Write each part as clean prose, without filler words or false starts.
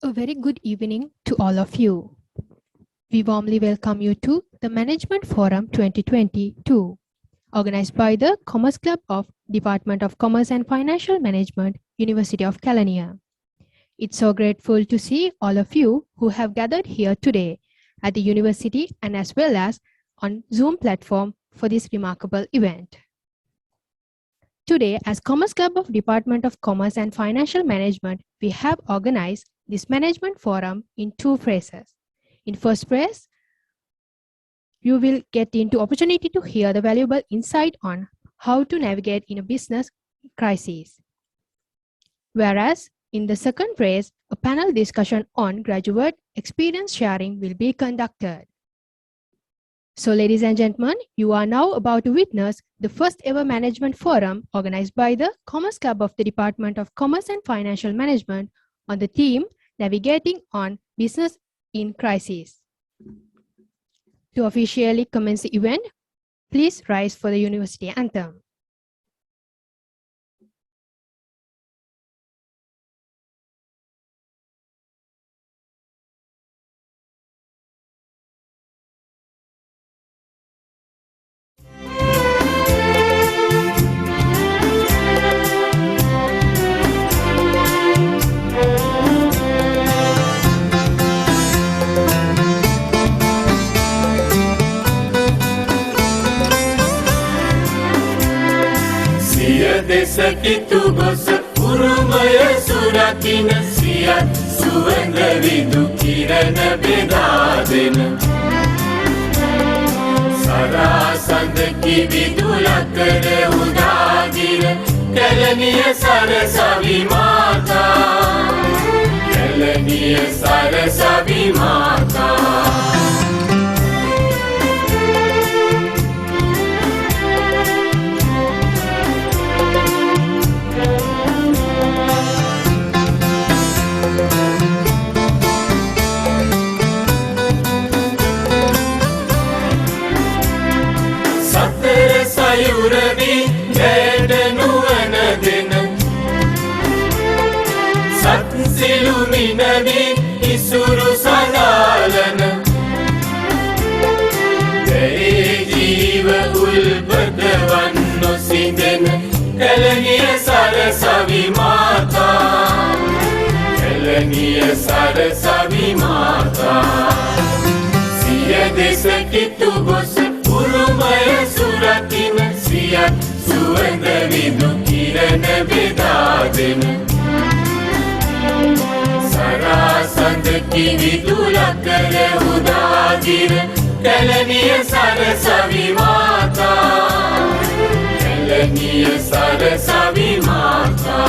A very good evening to all of you. We warmly welcome you to the Management Forum 2022, organized by the Commerce Club of Department of Commerce and Financial Management, University of Kelaniya. It's so grateful to see all of you who have gathered here today at the university and as well as on Zoom platform for this remarkable event. Today, as Commerce Club of Department of Commerce and Financial Management, we have organized this management forum in two phases. In first phase, you will get into opportunity to hear the valuable insight on how to navigate in a business crisis. Whereas in the second phase, a panel discussion on graduate experience sharing will be conducted. So ladies and gentlemen, you are now about to witness the first ever management forum organized by the Commerce Club of the Department of Commerce and Financial Management on the theme Navigating on Business in Crisis. To officially commence the event, please rise for the university anthem. Desakitu gosa urumaya surakina siat suwanda vidu kirana bedadena sarasandaki vidulakada udadira Kelaniya sarasavi mata Kelaniya sarasavi mata Sayuravi Vedanu Anadina Satsiluminavi Isuru Sadalana Jai Jiva Ulbadavanno Sindena Kelaniya Sarasavi Mata Kelaniya Sarasavi Mata Siya Desakitu Gosa Urumaya Surakina Siat Suwanda Vidu Kirana Vedadena Sarasandaki Vidulakada Udadira Kelaniya Sarasavi Mata Kelaniya Sarasavi Mata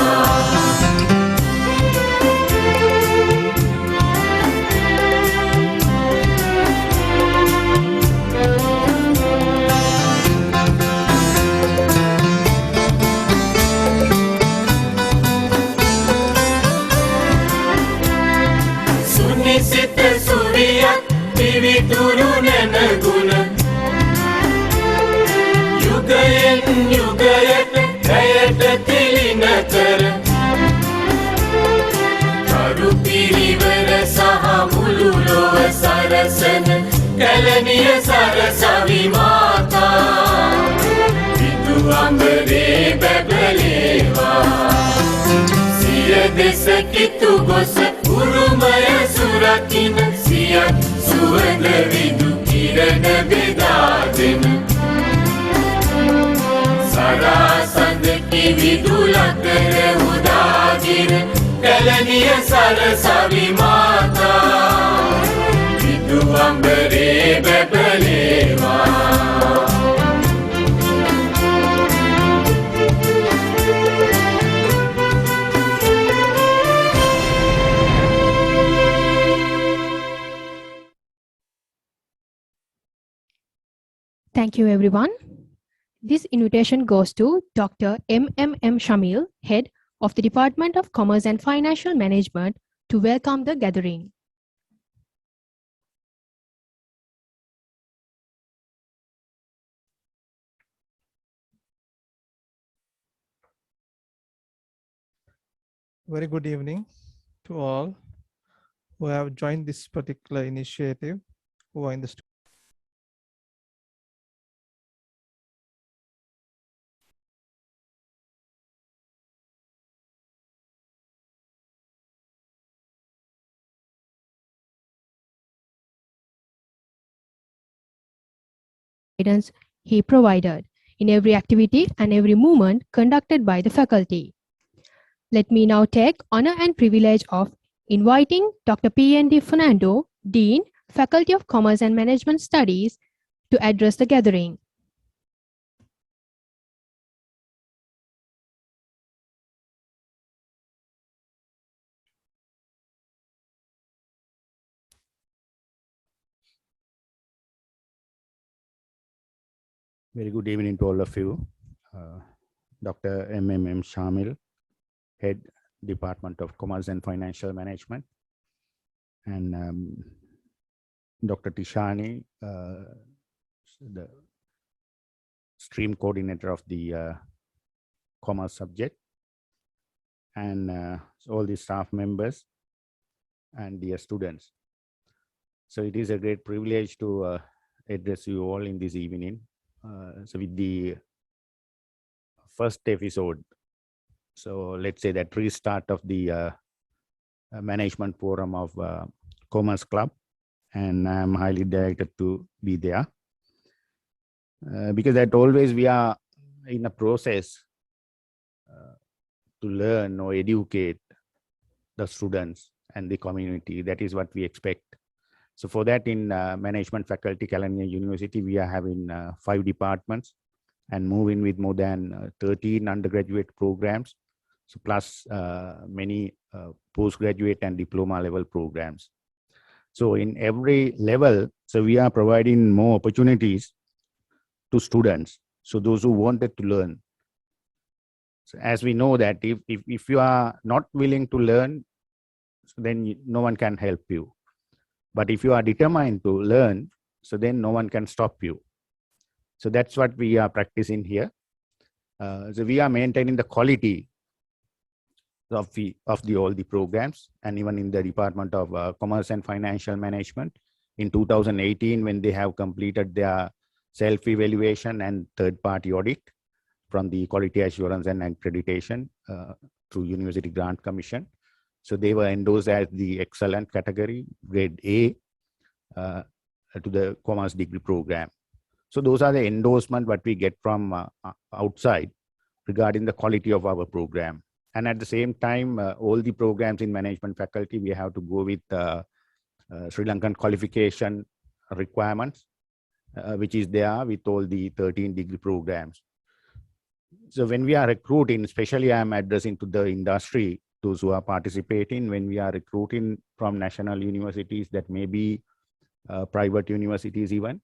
Sita Surya Viviturunana Guna Yugayan Yugayat Gayata Tilinakara Karupirivara Sahamululova Sarasana Kelaniya Sarasavi Mata Vidu Ambare Babaleva Siya Desakitu Gosa Urumaya Surakina Siat Suwanda Vidu Kirana Vedadena Sarasandaki Vidulakada Udadira Kelaniya Sarasavi Mata Vidu Ambare Babaleva Thank you, everyone. This invitation goes to Dr. M.M.M. Shamil, Head of the Department of Commerce and Financial Management, to welcome the gathering. Very good evening to all. who have joined this particular initiative, who are in the guidance he provided in every activity and every movement conducted by the faculty. Let me now take honor and privilege of inviting Dr. P.N.D. Fernando, Dean, Faculty of Commerce and Management Studies, to address the gathering. Very good evening to all of you. Dr. M.M.M. Shamil, Head Department of Commerce and Financial Management, and Dr. Tishani, the stream coordinator of the commerce subject, and all the staff members and dear students. So it is a great privilege to address you all in this evening. So with the first episode, so let's say that restart of the management forum of Commerce Club, and I'm highly delighted to be there because that always we are in a process to learn or educate the students and the community. That is what we expect. So for that, in management faculty, Kelaniya University, we are having 5 departments and moving with more than 13 undergraduate programs, so plus many postgraduate and diploma level programs. So in every level, so we are providing more opportunities to students, so those who wanted to learn. So as we know that if you are not willing to learn, so then no one can help you. But if you are determined to learn, so then no one can stop you. So that's what we are practicing here. So we are maintaining the quality of all the programs, and even in the Department of Commerce and Financial Management in 2018, when they have completed their self-evaluation and third-party audit from the Quality Assurance and Accreditation through University Grant Commission. So they were endorsed as the excellent category, grade A, to the commerce degree program. So those are the endorsements what we get from outside regarding the quality of our program. And at the same time, all the programs in management faculty, we have to go with Sri Lankan qualification requirements, which is there with all the 13 degree programs. So when we are recruiting, especially I'm addressing to the industry, those who are participating, when we are recruiting from national universities, that may be private universities even,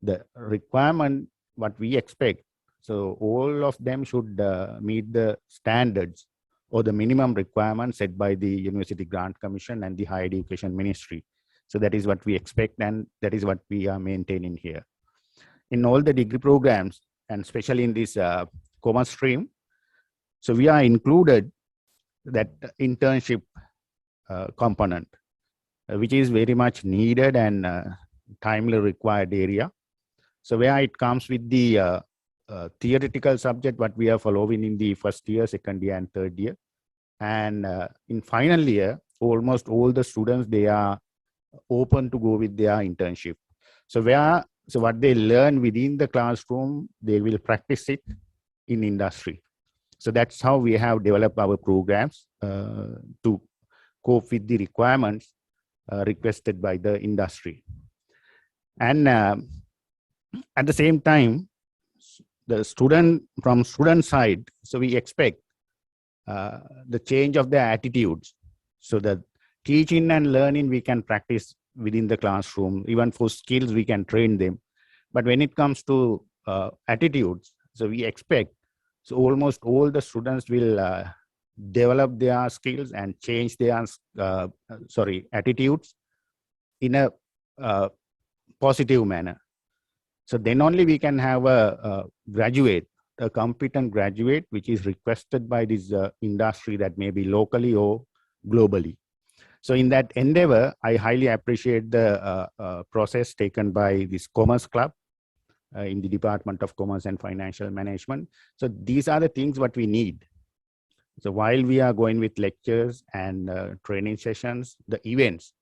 the requirement, what we expect, so all of them should meet the standards or the minimum requirements set by the University Grant Commission and the Higher Education Ministry. So that is what we expect, and that is what we are maintaining here. In all the degree programs, and especially in this commerce stream, so we are included that internship component, which is very much needed and timely required area. So where it comes with the theoretical subject, what we are following in the first year, second year, and third year. And in final year, almost all the students, they are open to go with their internship. So what they learn within the classroom, they will practice it in industry. So that's how we have developed our programs to cope with the requirements requested by the industry. And at the same time, the from student side, so we expect the change of their attitudes. So that teaching and learning we can practice within the classroom. Even for skills, we can train them. But when it comes to attitudes, so we expect, so almost all the students will develop their skills and change their attitudes in a positive manner. So then only we can have a graduate, a competent graduate, which is requested by this industry, that may be locally or globally. So in that endeavor, I highly appreciate the process taken by this Commerce Club in the Department of Commerce and Financial Management. So these are the things what we need. So while we are going with lectures and training sessions, the events,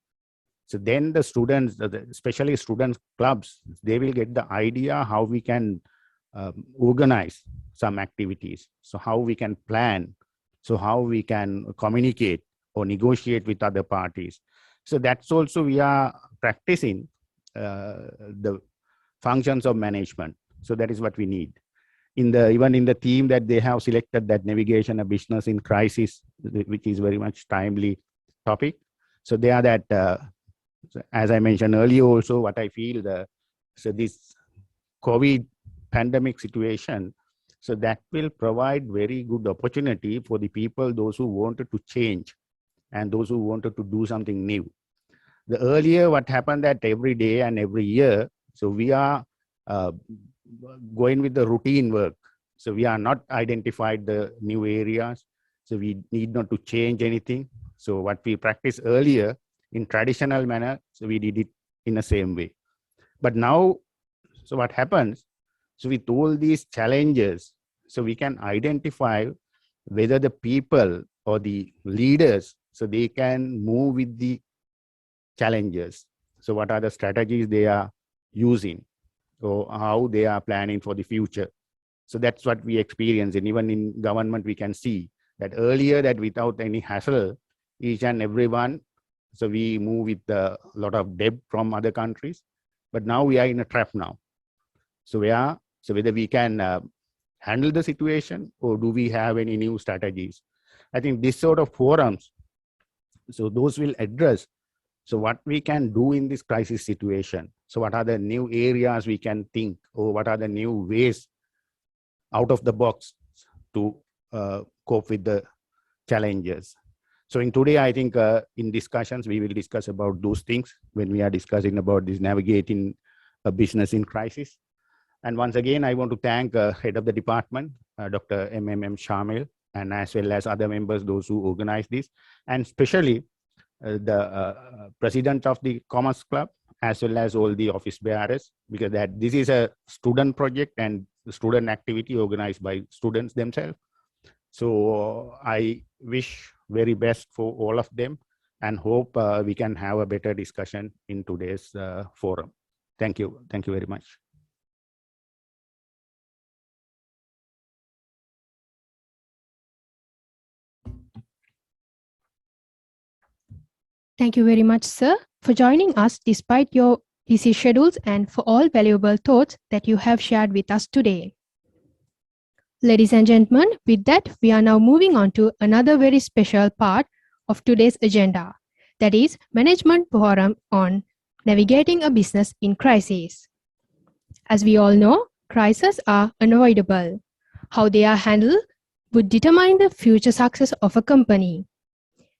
so then the students, especially students clubs, they will get the idea how we can organize some activities. So how we can plan, so how we can communicate or negotiate with other parties. So that's also we are practicing the functions of management. So that is what we need. Even in the theme that they have selected, that navigation of business in crisis, which is very much timely topic. So they are that, as I mentioned earlier also, what I feel, so this COVID pandemic situation, so that will provide very good opportunity for the people, those who wanted to change and those who wanted to do something new. The earlier what happened that every day and every year, so we are going with the routine work. So we are not identified the new areas. So we need not to change anything. So what we practiced earlier in traditional manner, so we did it in the same way. But now, so what happens? So with all these challenges, so we can identify whether the people or the leaders, so they can move with the challenges. So what are the strategies they are using, or how they are planning for the future. So that's what we experience. And even in government, we can see that earlier that without any hassle, each and everyone, so we move with a lot of debt from other countries, but now we are in a trap now. So whether we can handle the situation, or do we have any new strategies? I think this sort of forums, so those will address, so what we can do in this crisis situation. So what are the new areas we can think, or what are the new ways out of the box to cope with the challenges. So in today, I think in discussions, we will discuss about those things when we are discussing about this navigating a business in crisis. And once again, I want to thank head of the department, Dr. M.M.M. Shamil, and as well as other members, those who organized this, and especially the president of the Commerce Club, as well as all the office bearers, because this is a student project and student activity organized by students themselves. So I wish very best for all of them, and hope we can have a better discussion in today's forum. Thank you. Thank you very much. Thank you very much, sir, for joining us despite your busy schedules and for all valuable thoughts that you have shared with us today. Ladies and gentlemen, with that, we are now moving on to another very special part of today's agenda, that is Management Forum on Navigating a Business in Crisis. As we all know, crises are unavoidable. How they are handled would determine the future success of a company.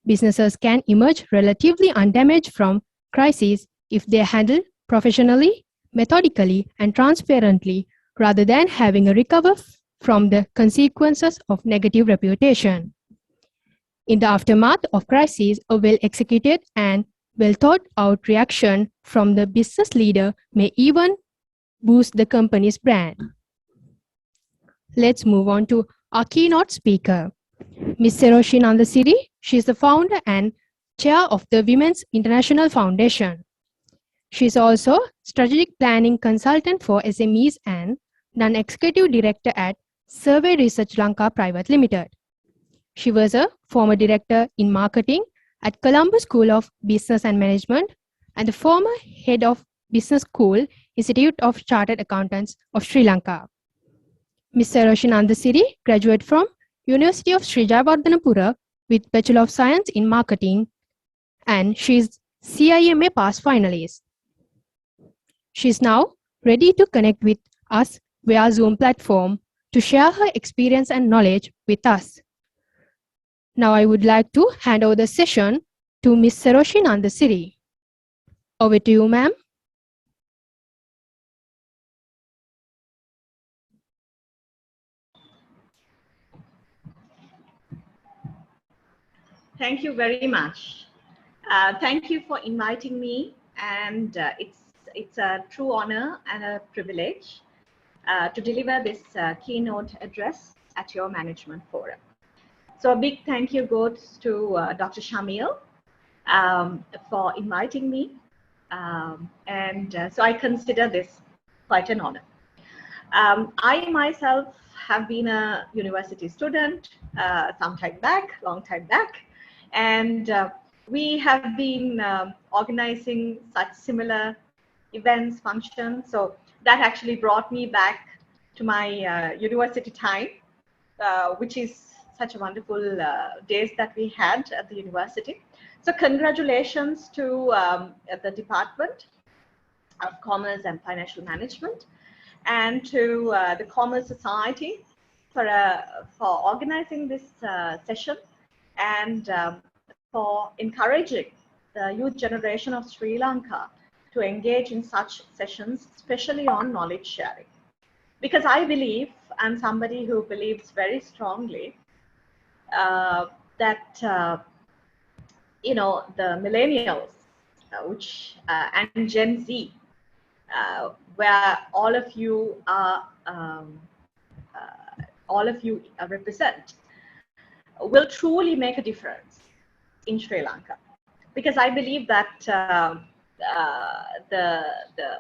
Businesses can emerge relatively undamaged from crises if they are handled professionally, methodically, and transparently, rather than having a recover from the consequences of negative reputation. In the aftermath of crises, a well-executed and well-thought-out reaction from the business leader may even boost the company's brand. Let's move on to our keynote speaker, Ms. Seroshi Nandasiri. She is the founder and chair of the Women's International Foundation. She is also strategic planning consultant for SMEs and non-executive director at Survey Research Lanka Private Limited. She was a former director in marketing at Colombo School of Business and Management and the former head of Business School, Institute of Chartered Accountants of Sri Lanka. Ms. Seroshi Nandasiri graduated from University of Sri Jayawardhanapura with Bachelor of Science in Marketing, and she is CIMA pass finalist. She is now ready to connect with us via Zoom platform to share her experience and knowledge with us. Now I would like to hand over the session to Ms. Seroshi Nandasiri. Over to you, ma'am. Thank you very much. Thank you for inviting me, and it's a true honor and a privilege to deliver this keynote address at your management forum. So a big thank you goes to Dr. Shamil for inviting me, so I consider this quite an honor. I myself have been a university student long time back, and we have been organizing such similar events, functions. So that actually brought me back to my university time, which is such a wonderful days that we had at the university. So congratulations to the Department of Commerce and Financial Management, and to the Commerce Society for organizing this session, and for encouraging the youth generation of Sri Lanka to engage in such sessions, especially on knowledge sharing. Because I believe, I'm somebody who believes very strongly that you know, the millennials, and Gen Z, where all of you are, represent, will truly make a difference in Sri Lanka. Because I believe that the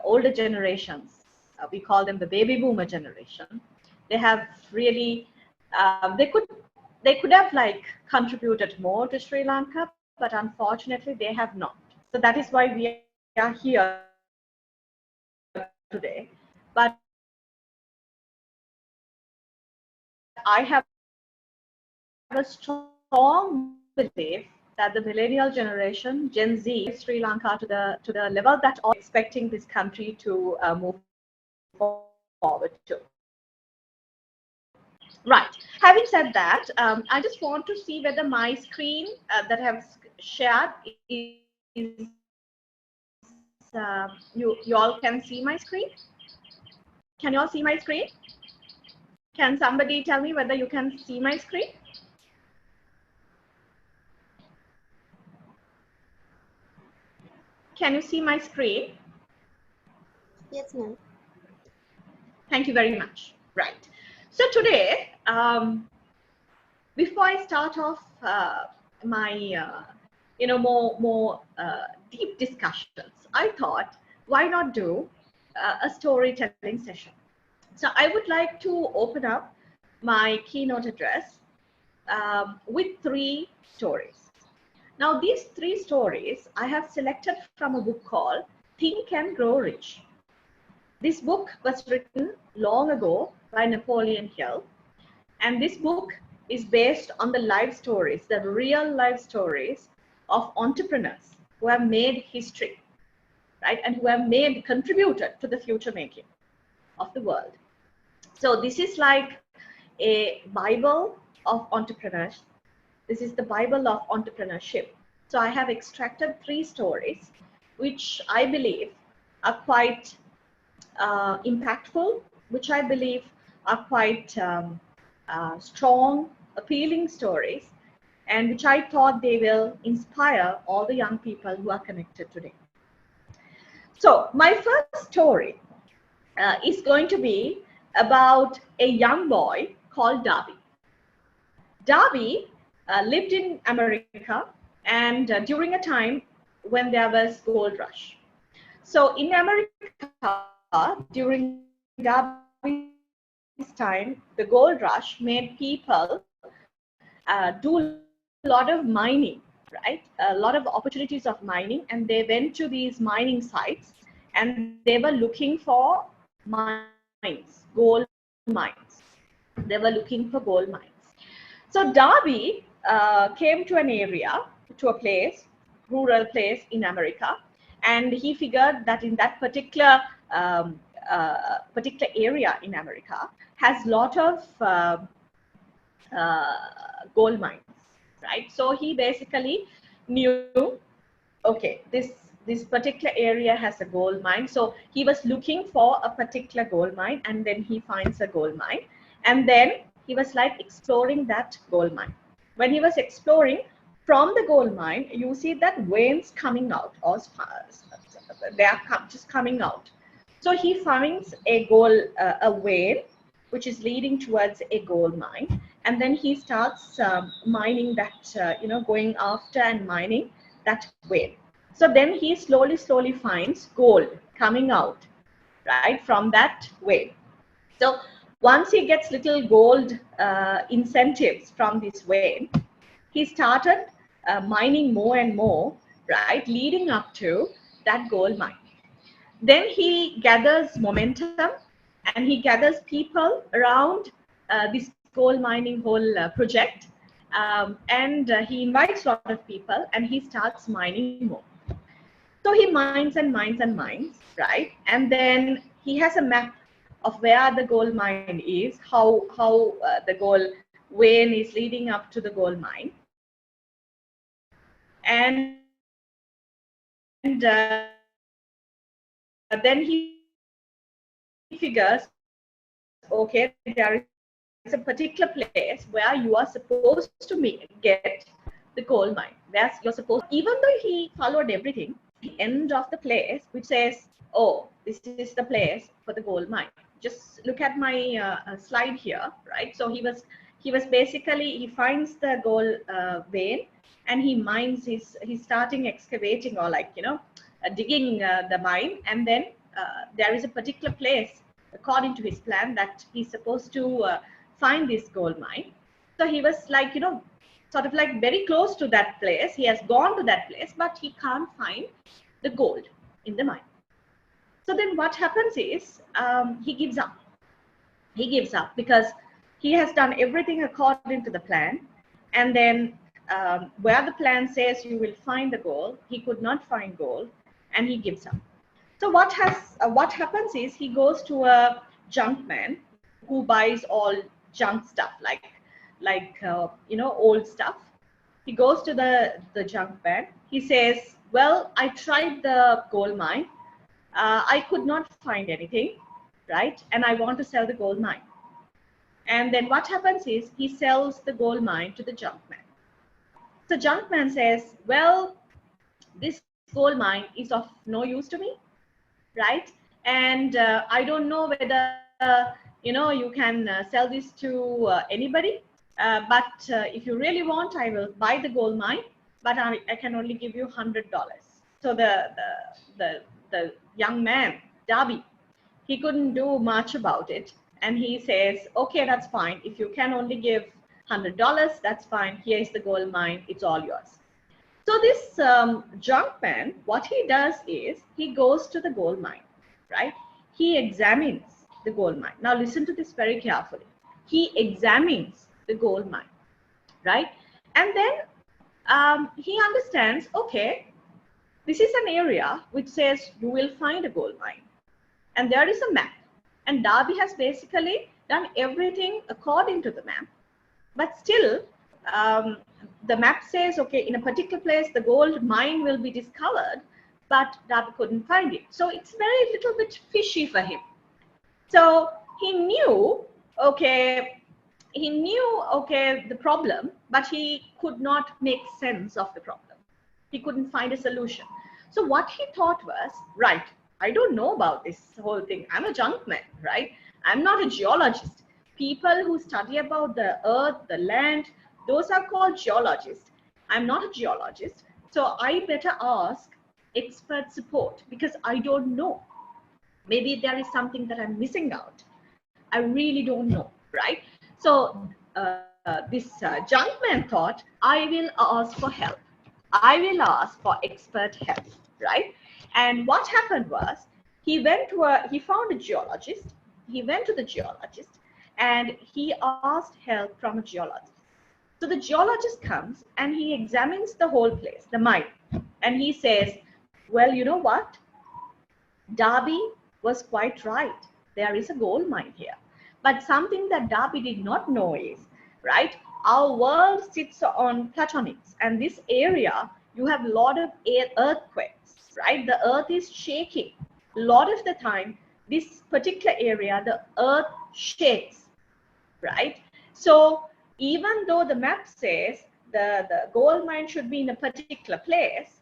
older generations, we call them the baby boomer generation, they have really, they could have like contributed more to Sri Lanka, but unfortunately they have not. So that is why we are here today. But I have a strong belief that the millennial generation, Gen Z, Sri Lanka to the level that all expecting this country to move forward to. Right. Having said that, I just want to see whether my screen that I have shared is you all can see my screen. Can you all see my screen? Can somebody tell me whether you can see my screen? Can you see my screen? Yes, ma'am. Thank you very much. Right. So today, before I start off my more deep discussions, I thought, why not do a storytelling session? So I would like to open up my keynote address with 3 stories. Now, these 3 stories I have selected from a book called Think and Grow Rich. This book was written long ago by Napoleon Hill, and this book is based on the life stories, the real life stories of entrepreneurs who have made history, right, and who have contributed to the future making of the world. So this is like a Bible of entrepreneurs. This is the Bible of entrepreneurship. So I have extracted 3 stories, which I believe are quite impactful, which I believe are quite strong, appealing stories, and which I thought they will inspire all the young people who are connected today. So my first story is going to be about a young boy called Darby. Darby lived in America, and during a time when there was gold rush. So in America, during Darby's time, the gold rush made people do a lot of mining, right? A lot of opportunities of mining, and they went to these mining sites, and they were looking for mines, gold mines. They were looking for gold mines. So Darby came to an area, to a place, rural place in America, and he figured that in that particular area in America has lot of gold mines, right? So he basically knew, okay, this particular area has a gold mine. So he was looking for a particular gold mine, and then he finds a gold mine, and then he was like exploring that gold mine. When he was exploring, from the gold mine, you see that veins coming out, or they are just coming out. So he finds a vein which is leading towards a gold mine, and then he starts mining that, going after and mining that vein. So then he slowly finds gold coming out, right, from that vein. So once he gets little gold incentives from this vein, he started mining more and more, right, leading up to that gold mine. Then he gathers momentum and he gathers people around this gold mining whole project, and he invites a lot of people and he starts mining more. So he mines and mines and mines, right? And then he has a map of where the gold mine is, how the gold vein is leading up to the gold mine. And then he figures, okay, there is a particular place where you are supposed to get the gold mine. That's you're supposed. Even though he followed everything, the end of the place which says, "Oh, this is the place for the gold mine." Just look at my slide here, right? So he was basically, he finds the gold vein and he mines. He's starting excavating, or like digging the mine, and then there is a particular place according to his plan that he's supposed to find this gold mine. So he was like, sort of like very close to that place. He has gone to that place, but he can't find the gold in the mine. So then what happens is he gives up. He gives up because he has done everything according to the plan. And then where the plan says you will find the gold, he could not find gold, and he gives up. So what happens is he goes to a junk man who buys all junk stuff, like old stuff. He goes to the junk man. He says, "Well, I tried the gold mine. I could not find anything, right? And I want to sell the gold mine." And then what happens is he sells the gold mine to the junk man. So junk man says, "Well, this gold mine is of no use to me, right? And I don't know whether you can sell this to anybody. But if you really want, I will buy the gold mine, but I can only give you $100." So the young man, Darby, he couldn't do much about it, and he says, "Okay, that's fine. If you can only give $100, that's fine. Here is the gold mine. It's all yours." So this junk man, what he does is he goes to the gold mine, right? He examines the gold mine. Now listen to this very carefully. He examines the gold mine, right? And then he understands, okay, this is an area which says you will find a gold mine. And there is a map. And Darby has basically done everything according to the map. But still, the map says, okay, in a particular place, the gold mine will be discovered, but Darby couldn't find it. So it's very little bit fishy for him. So he knew, okay, the problem, but he could not make sense of the problem. He couldn't find a solution. So what he thought was, right, I don't know about this whole thing. I'm a junk man, right? I'm not a geologist. People who study about the earth, the land, those are called geologists. I'm not a geologist. So I better ask expert support because I don't know. Maybe there is something that I'm missing out. I really don't know, right? So this junk man thought, I will ask for help. I will ask for expert help, right? And what happened was, he found a geologist. He went to the geologist and he asked help from a geologist. So the geologist comes and he examines the whole place, the mine, and he says, well, you know what? Darby was quite right. There is a gold mine here. But something that Darby did not know is, right, our world sits on platonics, and this area, you have a lot of earthquakes, right? The earth is shaking. A lot of the time, this particular area, the earth shakes, right? So even though the map says the gold mine should be in a particular place,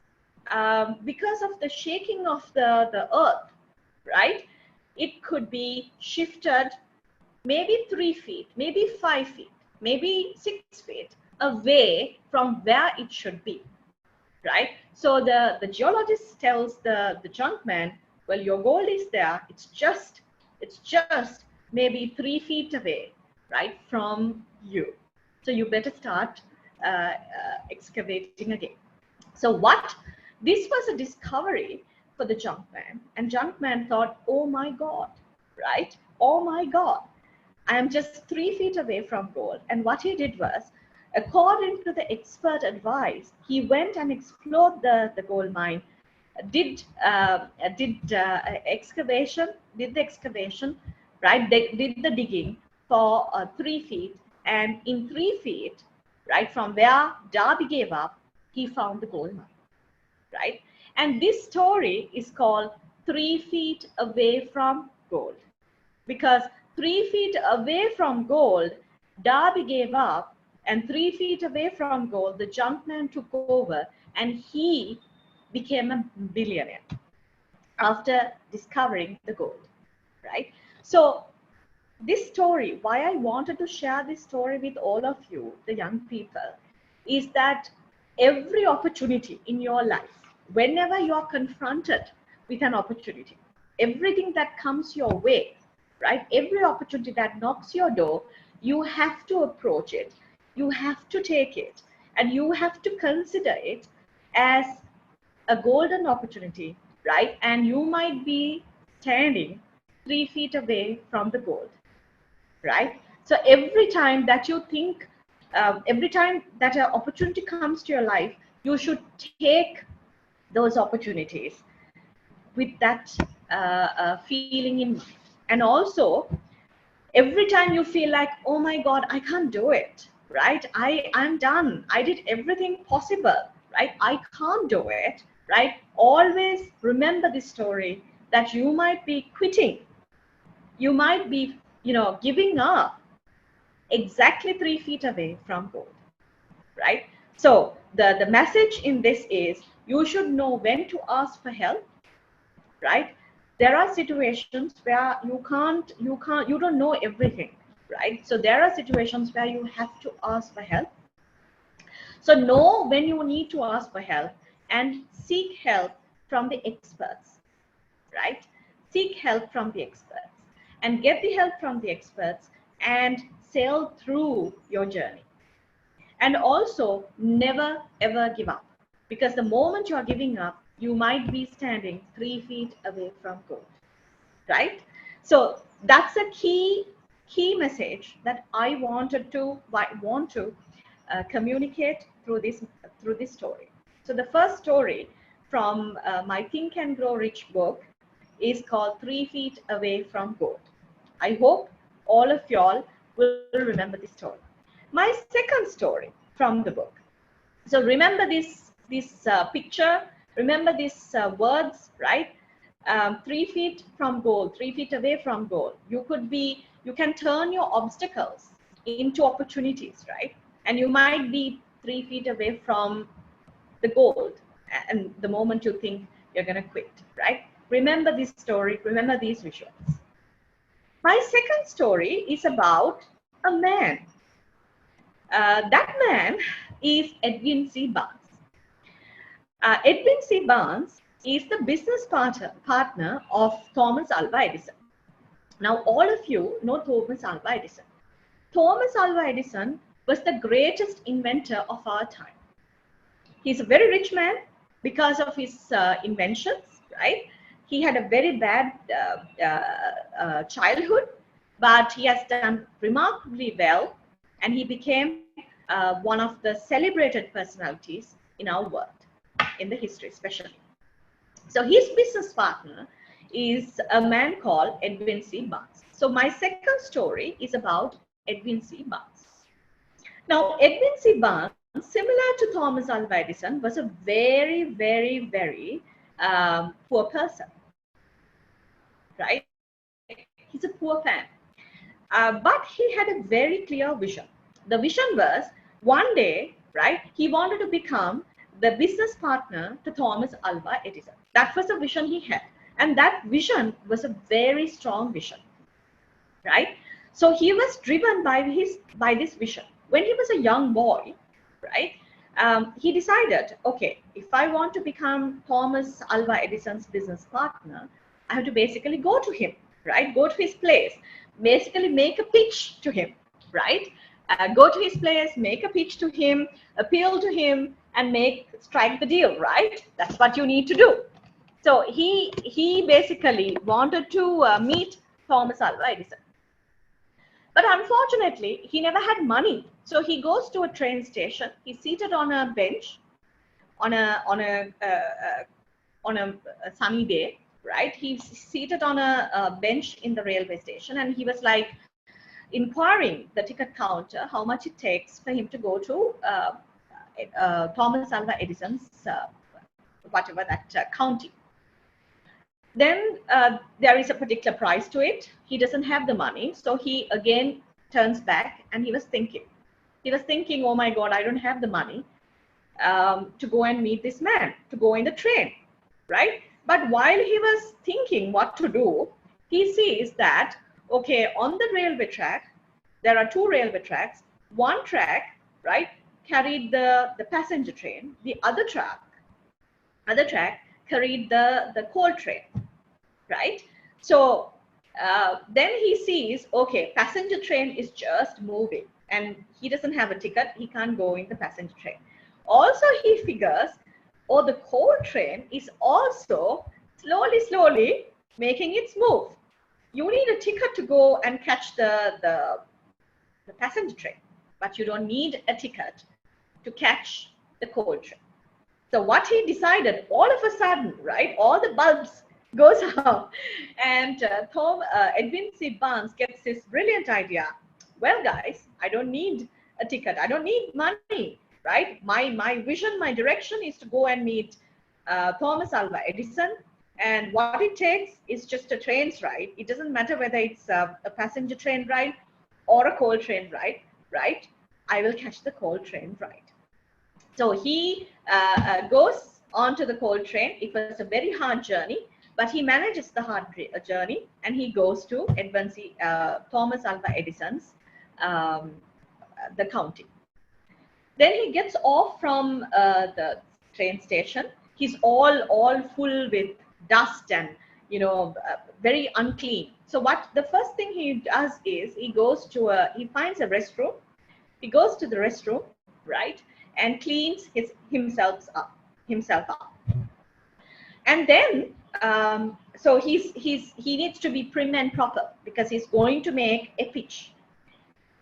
because of the shaking of the earth, right? It could be shifted maybe 3 feet, maybe 5 feet, maybe 6 feet away from where it should be, right? So the geologist tells the junk man, well, your gold is there. It's just maybe 3 feet away, right, from you. So you better start excavating again. So this was a discovery for the junk man, and junk man thought, oh my God, right? Oh my God, I am just 3 feet away from gold. And what he did was, according to the expert advice, he went and explored the gold mine, did the excavation, right? They did the digging for 3 feet, and in 3 feet, right, from where Darby gave up, he found the gold mine, right? And this story is called 3 feet away from gold, because 3 feet away from gold, Darby gave up, and 3 feet away from gold, the junkman took over, and he became a billionaire after discovering the gold, right? So this story, why I wanted to share this story with all of you, the young people, is that every opportunity in your life, whenever you are confronted with an opportunity, everything that comes your way, right? Every opportunity that knocks your door, you have to approach it, you have to take it, and you have to consider it as a golden opportunity, right? And you might be standing 3 feet away from the gold, right? So every time that you think, every time that an opportunity comes to your life, you should take those opportunities with that feeling in mind. And also, every time you feel like, oh my God, I can't do it, right? I'm done. I did everything possible, right? I can't do it, right? Always remember this story that you might be quitting. You might be, giving up exactly 3 feet away from gold, right? So the message in this is, you should know when to ask for help, right? There are situations where you don't know everything, right? So there are situations where you have to ask for help. So know when you need to ask for help, and seek help from the experts, right? Seek help from the experts and get the help from the experts and sail through your journey. And also, never ever give up, because the moment you are giving up, you might be standing 3 feet away from gold, right? So that's a key message that I want to communicate through this story. So the first story from my Think and Grow Rich book is called 3 Feet Away from Gold. I hope all of y'all will remember this story. My second story from the book. So remember this picture, remember these words, right? 3 feet from gold, 3 feet away from gold. You can turn your obstacles into opportunities, right? And you might be 3 feet away from the gold, and the moment you think you're going to quit, right? Remember this story, remember these visuals. My second story is about a man. That man is Edwin C. Barnes. Edwin C. Barnes is the business partner of Thomas Alva Edison. Now, all of you know Thomas Alva Edison. Thomas Alva Edison was the greatest inventor of our time. He's a very rich man because of his inventions, right? He had a very bad childhood, but he has done remarkably well, and he became one of the celebrated personalities in our world, in the history especially. So his business partner is a man called Edwin C. Barnes. So my second story is about Edwin C. Barnes. Now, Edwin C. Barnes, similar to Thomas Alva Edison, was a very, very, very poor person, right? He's a poor man. But he had a very clear vision. The vision was, one day right? He wanted to become the business partner to Thomas Alva Edison. That was the vision he had. And that vision was a very strong vision, right? So he was driven by this vision. When he was a young boy, right, he decided, okay, if I want to become Thomas Alva Edison's business partner, I have to basically go to him, right? Go to his place, basically make a pitch to him, right? Go to his place, make a pitch to him, appeal to him, and strike the deal, right? That's what you need to do. So he basically wanted to meet Thomas Alva Edison. But unfortunately, he never had money. So he goes to a train station. He's seated on a bench on a sunny day, right? He's seated on a bench in the railway station, and he was like inquiring the ticket counter how much it takes for him to go to Thomas Alva Edison's whatever that county. Then there is a particular price to it. He doesn't have the money. So he again turns back, and he was thinking, oh my God, I don't have the money to go and meet this man, to go in the train, right? But while he was thinking what to do, he sees that, okay, on the railway track, there are two railway tracks. One track, right, carried the passenger train. The other track carried the coal train, right? So then he sees, okay, passenger train is just moving, and he doesn't have a ticket. He can't go in the passenger train. Also, he figures, oh, the coal train is also slowly making its move. You need a ticket to go and catch the passenger train, but you don't need a ticket to catch the coal train. So what he decided, all of a sudden, right, all the bulbs goes out, and Edwin C. Barnes gets this brilliant idea. Well, guys, I don't need a ticket. I don't need money, right? My vision, my direction is to go and meet Thomas Alva Edison. And what it takes is just a train's ride. It doesn't matter whether it's a passenger train ride or a coal train ride, right? I will catch the coal train ride. So he goes onto the coal train. It was a very hard journey, but he manages the hard journey, and he goes to Thomas Alva Edison's the county. Then he gets off from the train station. He's all full with dust and very unclean. So what the first thing he does is he finds a restroom. He goes to the restroom, right, and cleans himself up. And then so he needs to be prim and proper because he's going to make a pitch.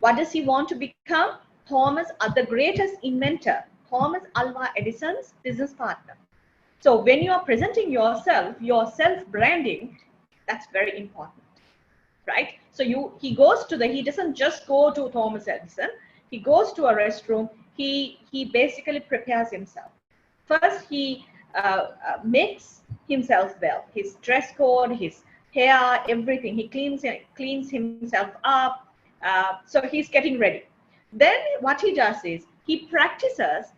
What does he want to become? The greatest inventor, Thomas Alva Edison's business partner. So when you are presenting yourself, your self-branding, that's very important, right? So he doesn't just go to Thomas Edison. He goes to a restroom. He basically prepares himself. First, he makes himself well. His dress code, his hair, everything. He cleans himself up. So he's getting ready. Then what he does is he practices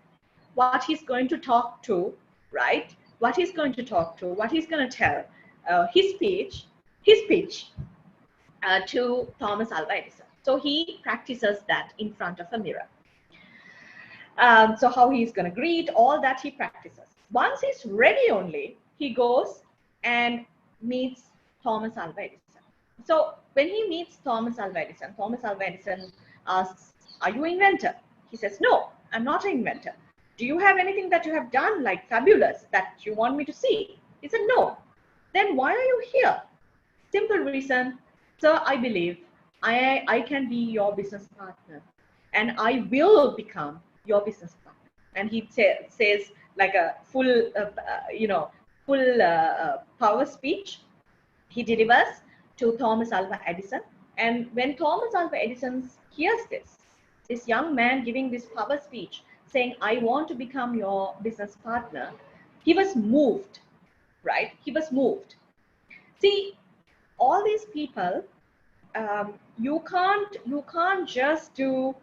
what he's going to talk to, right? What he's going to talk to, what he's going to tell, his pitch to Thomas Alva Edison. So he practices that in front of a mirror. So how he's going to greet, all that he practices. Once he's ready only, he goes and meets Thomas Alva Edison. So when he meets Thomas Alva Edison asks, are you an inventor? He says, no, I'm not an inventor. Do you have anything that you have done like fabulous that you want me to see? He said, no. Then why are you here? Simple reason, sir, I believe I can be your business partner and I will become your business partner. And he says like a full power speech he delivers to Thomas Alva Edison. And when Thomas Alva Edison hears this young man giving this power speech saying, I want to become your business partner, he was moved, right? He was moved. See, all these people, you can't just do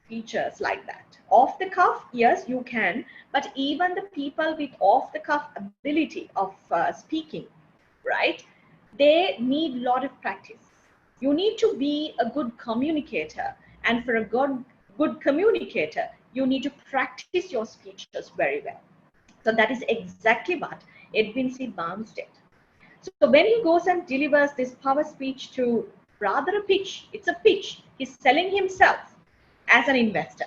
features like that. Off the cuff, yes, you can, but even the people with off the cuff ability of speaking, right, they need a lot of practice. You need to be a good communicator, and for a good communicator, you need to practice your speeches very well. So that is exactly what Edwin C. Barnes did. So when he goes and delivers this power speech to rather a pitch, it's a pitch. He's selling himself as an investor,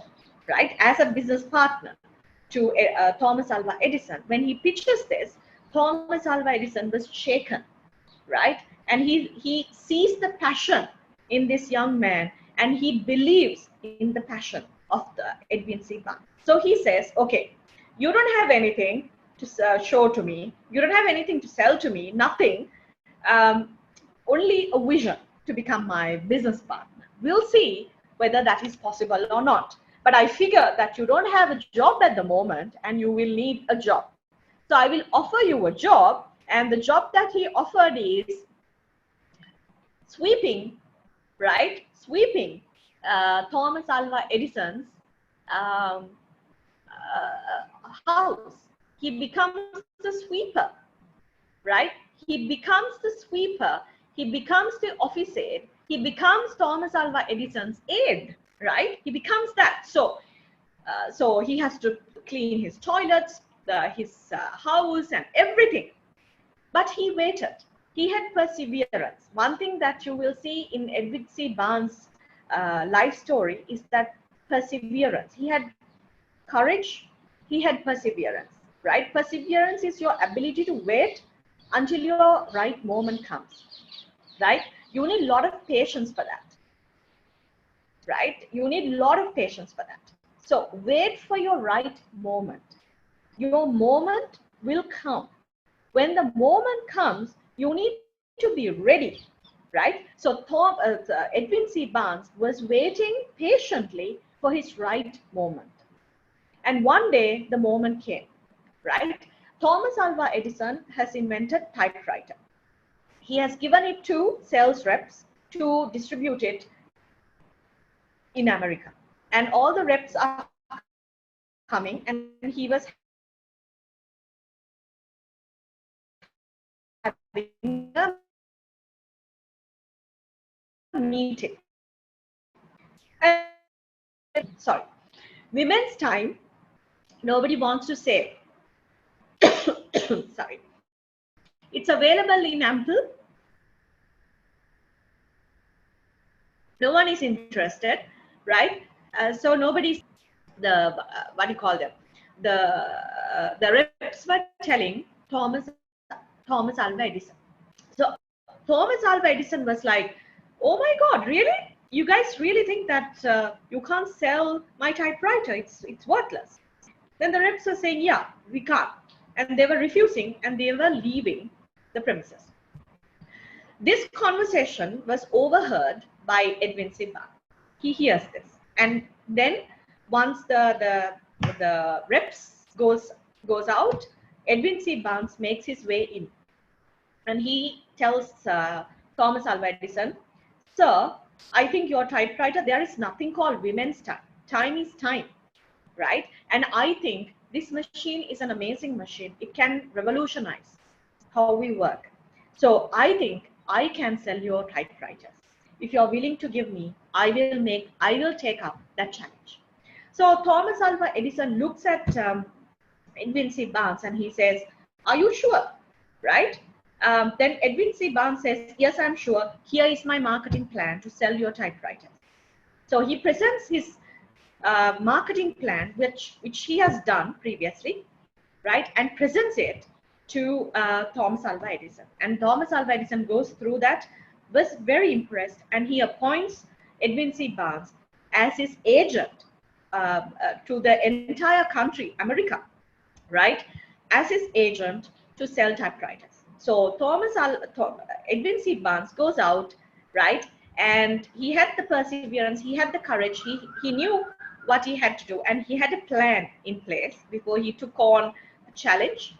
right? As a business partner to Thomas Alva Edison. When he pitches this, Thomas Alva Edison was shaken, right? And he sees the passion in this young man, and he believes in the passion of the Edwin C. Barnes. So he says, okay, you don't have anything to show to me. You don't have anything to sell to me, nothing. Only a vision to become my business partner. We'll see whether that is possible or not. But I figure that you don't have a job at the moment and you will need a job. So I will offer you a job, and the job that he offered is sweeping, right? Sweeping Thomas Alva Edison's house. He becomes the sweeper, right? He becomes the sweeper. He becomes the office aide. He becomes Thomas Alva Edison's aide, right? He becomes that. So he has to clean his toilets, his house, and everything. But he waited. He had perseverance. One thing that you will see in Edwin C. Barnes' life story is that perseverance. He had courage. He had perseverance, right? Perseverance is your ability to wait until your right moment comes, right? You need a lot of patience for that, right? You need a lot of patience for that. So wait for your right moment. Your moment will come. When the moment comes, you need to be ready, right? So Edwin C. Barnes was waiting patiently for his right moment. And one day the moment came, right? Thomas Alva Edison has invented typewriter. He has given it to sales reps to distribute it in America. And all the reps are coming, and he was having a meeting. Sorry, women's time, nobody wants to say. Sorry. It's available in Ample. No one is interested, right? So nobody's what do you call them? The reps were telling Thomas Alva Edison. So Thomas Alva Edison was like, "Oh my God, really? You guys really think that you can't sell my typewriter? It's worthless." Then the reps were saying, "Yeah, we can't," and they were refusing, and they were leaving the premises. This conversation was overheard by Edwin C. Barnes. He hears this, and then once the reps goes out, Edwin C. Barnes makes his way in, and he tells Thomas Alva Edison, "Sir, I think your typewriter, there is nothing called women's time. Time is time, right? And I think this machine is an amazing machine. It can revolutionize how we work. So I think I can sell your typewriters. If you're willing to give me, I will take up that challenge." So Thomas Alva Edison looks at Edwin C. Barnes and he says, "Are you sure?" Right? Then Edwin C. Barnes says, "Yes, I'm sure. Here is my marketing plan to sell your typewriters." So he presents his marketing plan, which he has done previously, right? And presents it to Thomas Alva Edison. And Thomas Alva Edison goes through that, was very impressed, and he appoints Edwin C. Barnes as his agent to the entire country, America, right? As his agent to sell typewriters. So Edwin C. Barnes goes out, right? And he had the perseverance, he had the courage, he knew what he had to do, and he had a plan in place before he took on the challenge,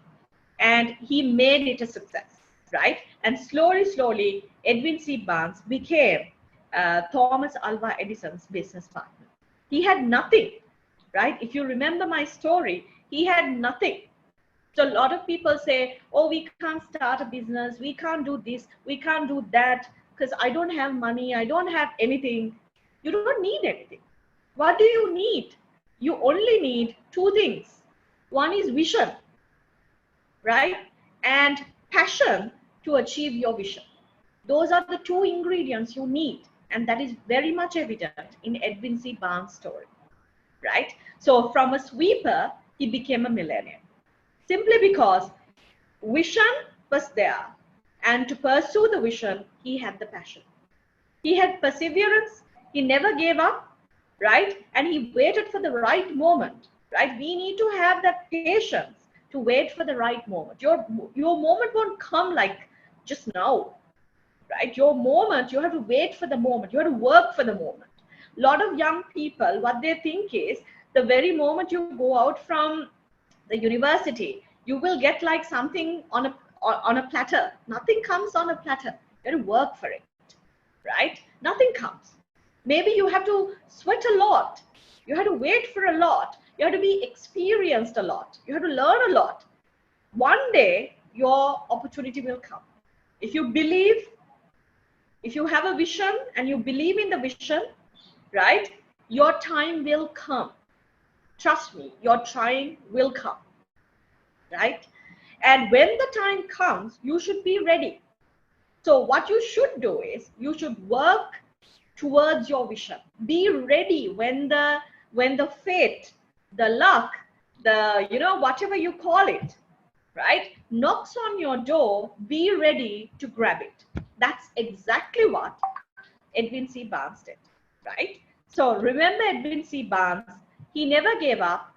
and he made it a success, right? And slowly, Edwin C. Barnes became Thomas Alva Edison's business partner. He had nothing, right? If you remember my story, he had nothing. So a lot of people say, oh, we can't start a business, we can't do this, we can't do that, because I don't have money, I don't have anything. You don't need anything. What do you need? You only need two things. One is vision, right? And passion to achieve your vision. Those are the two ingredients you need. And that is very much evident in Edwin C. Barnes' story, right? So from a sweeper, he became a millionaire. Simply because vision was there. And to pursue the vision, he had the passion. He had perseverance. He never gave up, right? And he waited for the right moment, right? We need to have that patience to wait for the right moment. Your moment won't come like just now, right? Your moment, you have to wait for the moment. You have to work for the moment. A lot of young people, what they think is the very moment you go out from the university, you will get like something on a platter. Nothing comes on a platter. You have to work for it, right? Nothing comes. Maybe you have to sweat a lot. You have to wait for a lot. You have to be experienced a lot. You have to learn a lot. One day, your opportunity will come. If you believe, if you have a vision and you believe in the vision, right, your time will come. Trust me, your time will come, right? And when the time comes, you should be ready. So what you should do is you should work towards your vision. Be ready when the fate, the luck, the, you know, whatever you call it, right, knocks on your door, be ready to grab it. That's exactly what Edwin C. Barnes did, right? So remember Edwin C. Barnes, he never gave up,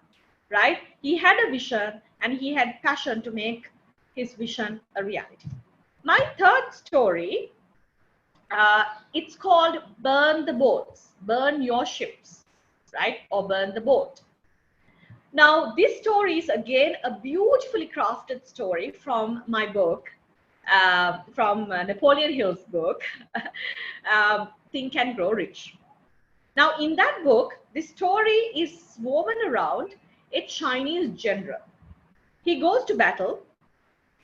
right? He had a vision and he had passion to make his vision a reality. My third story, it's called Burn the Boats, Burn Your Ships, right? Or Burn the Boat. Now, this story is again a beautifully crafted story from my book, from Napoleon Hill's book, Think and Grow Rich. Now, in that book, the story is woven around a Chinese general. He goes to battle,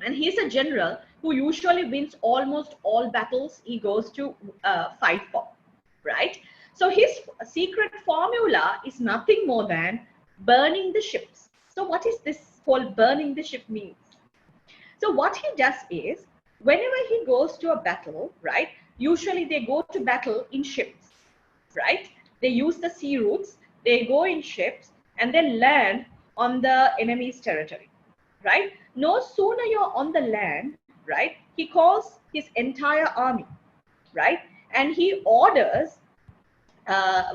and he's a general who usually wins almost all battles he goes to fight for, right? So his secret formula is nothing more than burning the ships. So what is this whole burning the ship means? So what he does is, whenever he goes to a battle, right, usually they go to battle in ships, right? They use the sea routes, they go in ships, and then land on the enemy's territory, right? No sooner you're on the land, right, he calls his entire army, right? And he orders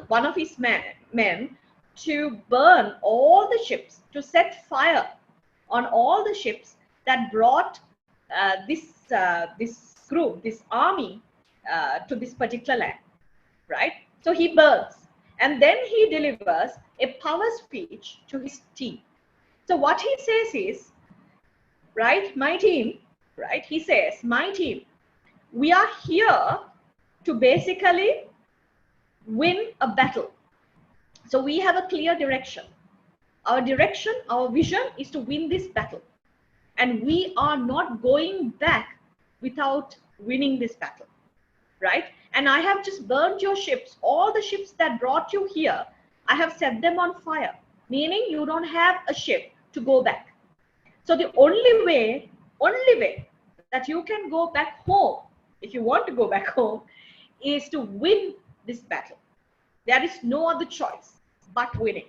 one of his men to burn all the ships, to set fire on all the ships that brought this group, this army to this particular land, right? So he burns, and then he delivers a power speech to his team. So what he says is, right, my team, right, he says, my team, we are here to basically win a battle. So we have a clear direction. Our direction, our vision is to win this battle. And we are not going back without winning this battle, right? And I have just burned your ships, all the ships that brought you here, I have set them on fire, meaning you don't have a ship to go back. So the only way that you can go back home, if you want to go back home, is to win this battle. There is no other choice but winning,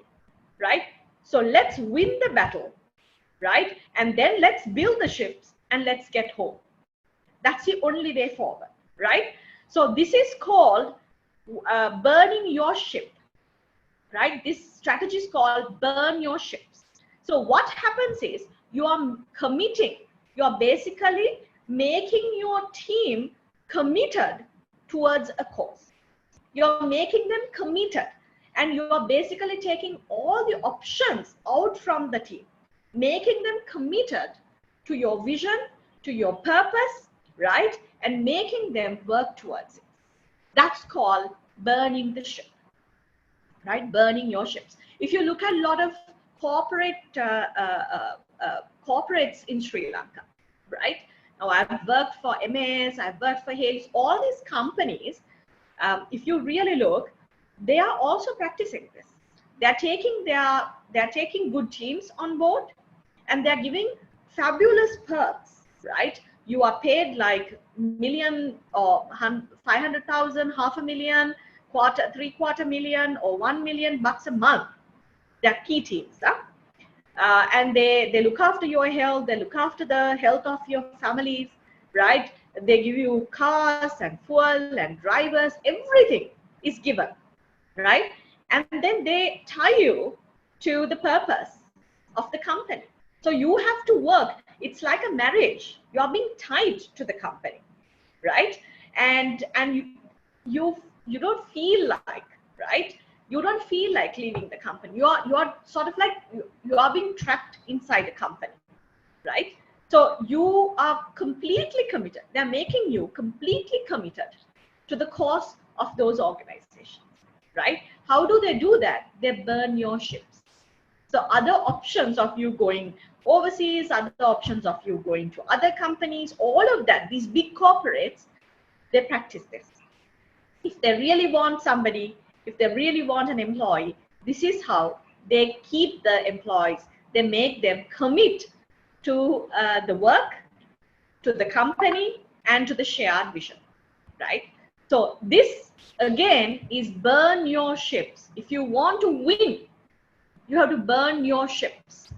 right? So let's win the battle, right? And then let's build the ships and let's get home. That's the only way forward, right? So this is called burning your ship, right? This strategy is called burn your ships. So what happens is you are committing, you are basically making your team committed towards a cause. You're making them committed, and you are basically taking all the options out from the team, making them committed to your vision, to your purpose, right? And making them work towards it. That's called burning the ship. right? Burning your ships. If you look at a lot of corporates in Sri Lanka, right? Now, I've worked for MS, I've worked for Hales, all these companies, if you really look, they are also practicing this. They're taking good teams on board, and they're giving fabulous perks, right? You are paid like million or 500,000, $500,000, $750,000 or $1 million a month. They're key teams, huh? And they look after your health, they look after the health of your families, right? They give you cars and fuel and drivers, everything is given, right? And then they tie you to the purpose of the company. So you have to work. It's like a marriage. You are being tied to the company, right? And you don't feel like, right? You don't feel like leaving the company. You are sort of like you are being trapped inside a company, right? So you are completely committed. They're making you completely committed to the cause of those organizations, right? How do they do that? They burn your ships. So other options of you going overseas, other options of you going to other companies, all of that, these big corporates, they practice this. If they really want somebody, if they really want an employee, this is how they keep the employees. They make them commit to the work, to the company, and to the shared vision, right? So this again is burn your ships. If you want to win, you have to burn your ships,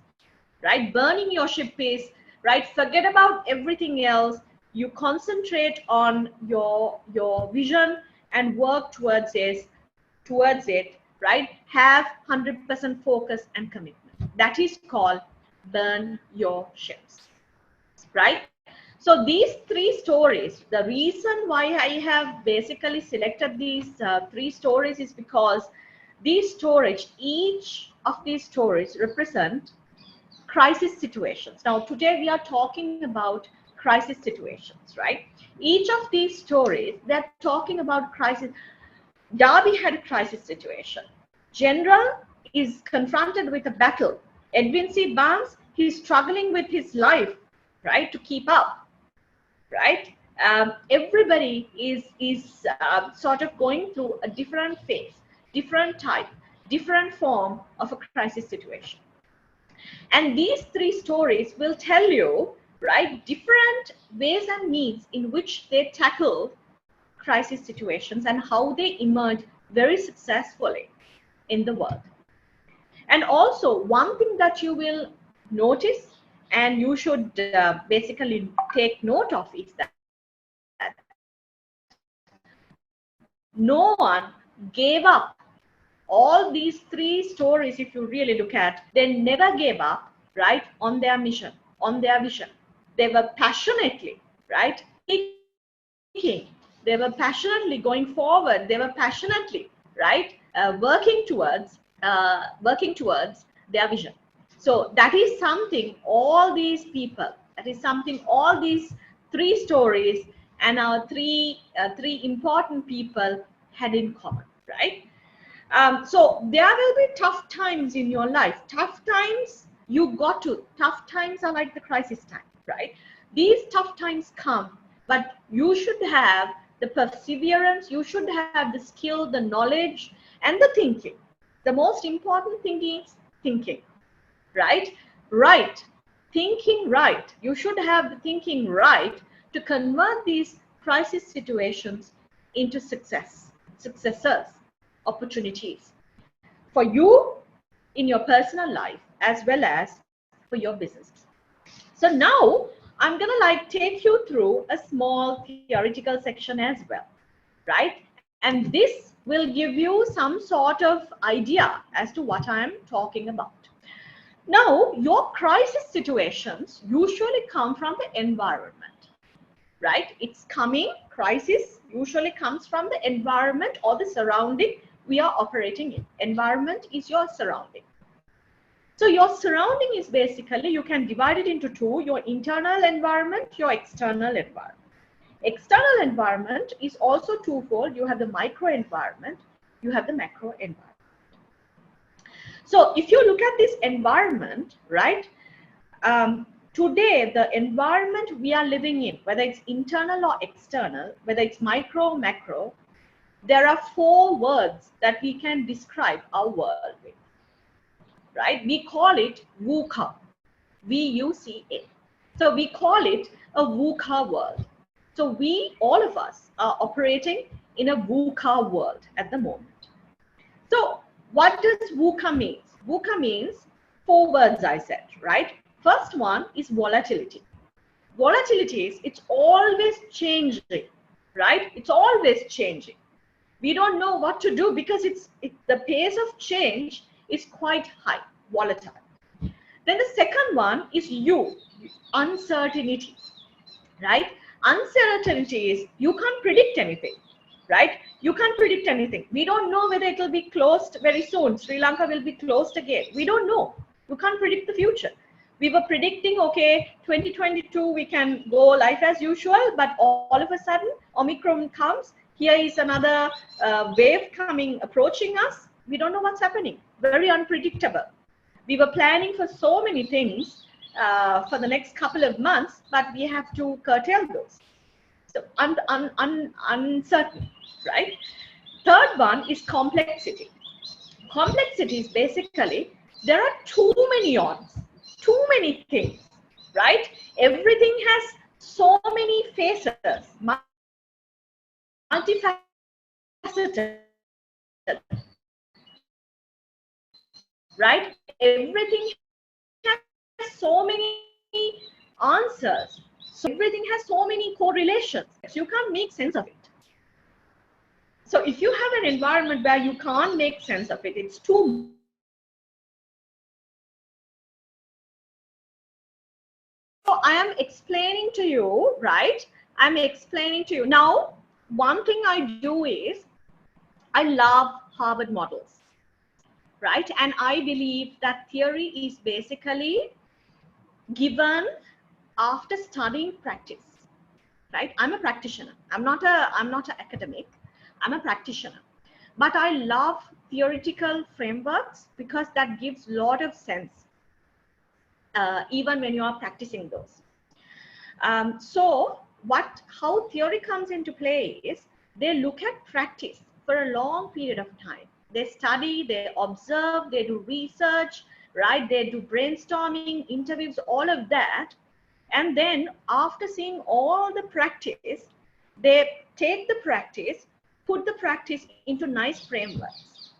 right? Burning your ship is, right? Forget about everything else. You concentrate on your vision and work towards it, right? Have 100% focus and commitment. That is called burn your ships, right? So these three stories, the reason why I have basically selected these three stories is because these stories, each of these stories represent crisis situations. Now, today we are talking about crisis situations, right? Each of these stories, they're talking about crisis. Darby had a crisis situation. General is confronted with a battle. Edwin C. Barnes, he's struggling with his life, right, to keep up, right? Everybody is sort of going through a different phase, different type, different form of a crisis situation. And these three stories will tell you, right, different ways and means in which they tackle crisis situations and how they emerge very successfully in the world. And also, one thing that you will notice and you should basically take note of is that no one gave up. All these three stories, if you really look at, they never gave up, right, on their mission, on their vision. They were passionately, right, thinking. They were passionately going forward. They were passionately, right, working towards their vision. So that is something all these people, that is something all these three stories and our three important people had in common, right? So there will be tough times in your life. Tough times, tough times are like the crisis time, right? These tough times come, but you should have the perseverance, you should have the skill, the knowledge, and the thinking. The most important thing is thinking, right? Right. Thinking right. You should have the thinking right to convert these crisis situations into successes, opportunities for you in your personal life as well as for your business. So now I'm gonna like take you through a small theoretical section as well, right? And this will give you some sort of idea as to what I'm talking about. Now, your crisis situations usually come from the environment, right? Crisis usually comes from the environment or the surrounding we are operating in. Environment is your surrounding. So your surrounding is basically, you can divide it into two, your internal environment, your external environment. External environment is also twofold. You have the micro environment, you have the macro environment. So if you look at this environment, right, today the environment we are living in, whether it's internal or external, whether it's micro or macro, there are 4 words that we can describe our world with, right? We call it VUCA, VUCA. So we call it a VUCA world. So we, all of us, are operating in a VUCA world at the moment. So what does VUCA mean? VUCA means 4 words I said, right? First one is volatility. Volatility is, it's always changing, right? It's always changing. We don't know what to do because the pace of change is quite high, volatile. Then the second one is uncertainty, right? Uncertainty is you can't predict anything, right? You can't predict anything. We don't know whether it will be closed very soon. Sri Lanka will be closed again. We don't know. You can't predict the future. We were predicting, okay, 2022, we can go life as usual, but all of a sudden, Omicron comes. Here is another wave coming, approaching us. We don't know what's happening. Very unpredictable. We were planning for so many things for the next couple of months, but we have to curtail those. So uncertain, right? Third one is complexity. Complexity is basically, there are too many ons, too many things, right? Everything has so many faces, multifaceted, right? Everything has so many answers. So everything has so many correlations. You can't make sense of it. So if you have an environment where you can't make sense of it, it's too. So I am explaining to you, right? I'm explaining to you. Now, one thing I do is, I love Harvard models, right? And I believe that theory is basically given after studying practice, right? I'm a practitioner. I'm not an academic. I'm a practitioner. But I love theoretical frameworks because that gives a lot of sense, even when you are practicing those. So how theory comes into play is, they look at practice for a long period of time. They study, they observe, they do research, right? They do brainstorming, interviews, all of that. And then after seeing all the practice, they take the practice, put the practice into nice frameworks,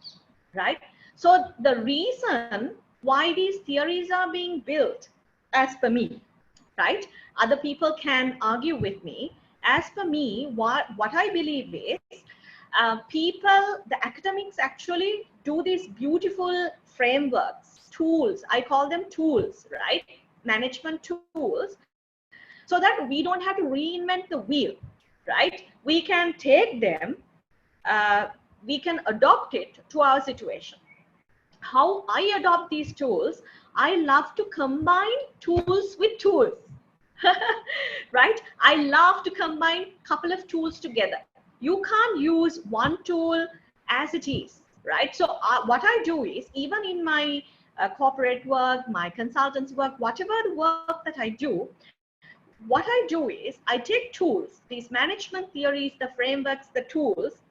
right? So the reason why these theories are being built, as per me, right? Other people can argue with me. As per me, what I believe is, the academics actually do these beautiful frameworks, tools. I call them tools, right? Management tools, so that we don't have to reinvent the wheel, right? We can take them, we can adopt it to our situation. How I adopt these tools, I love to combine tools with tools, right? I love to combine a couple of tools together. You can't use one tool as it is, right? So what I do is, even in my corporate work, my consultants work, whatever the work that I do, what I do is, I take tools, these management theories, the frameworks, the tools,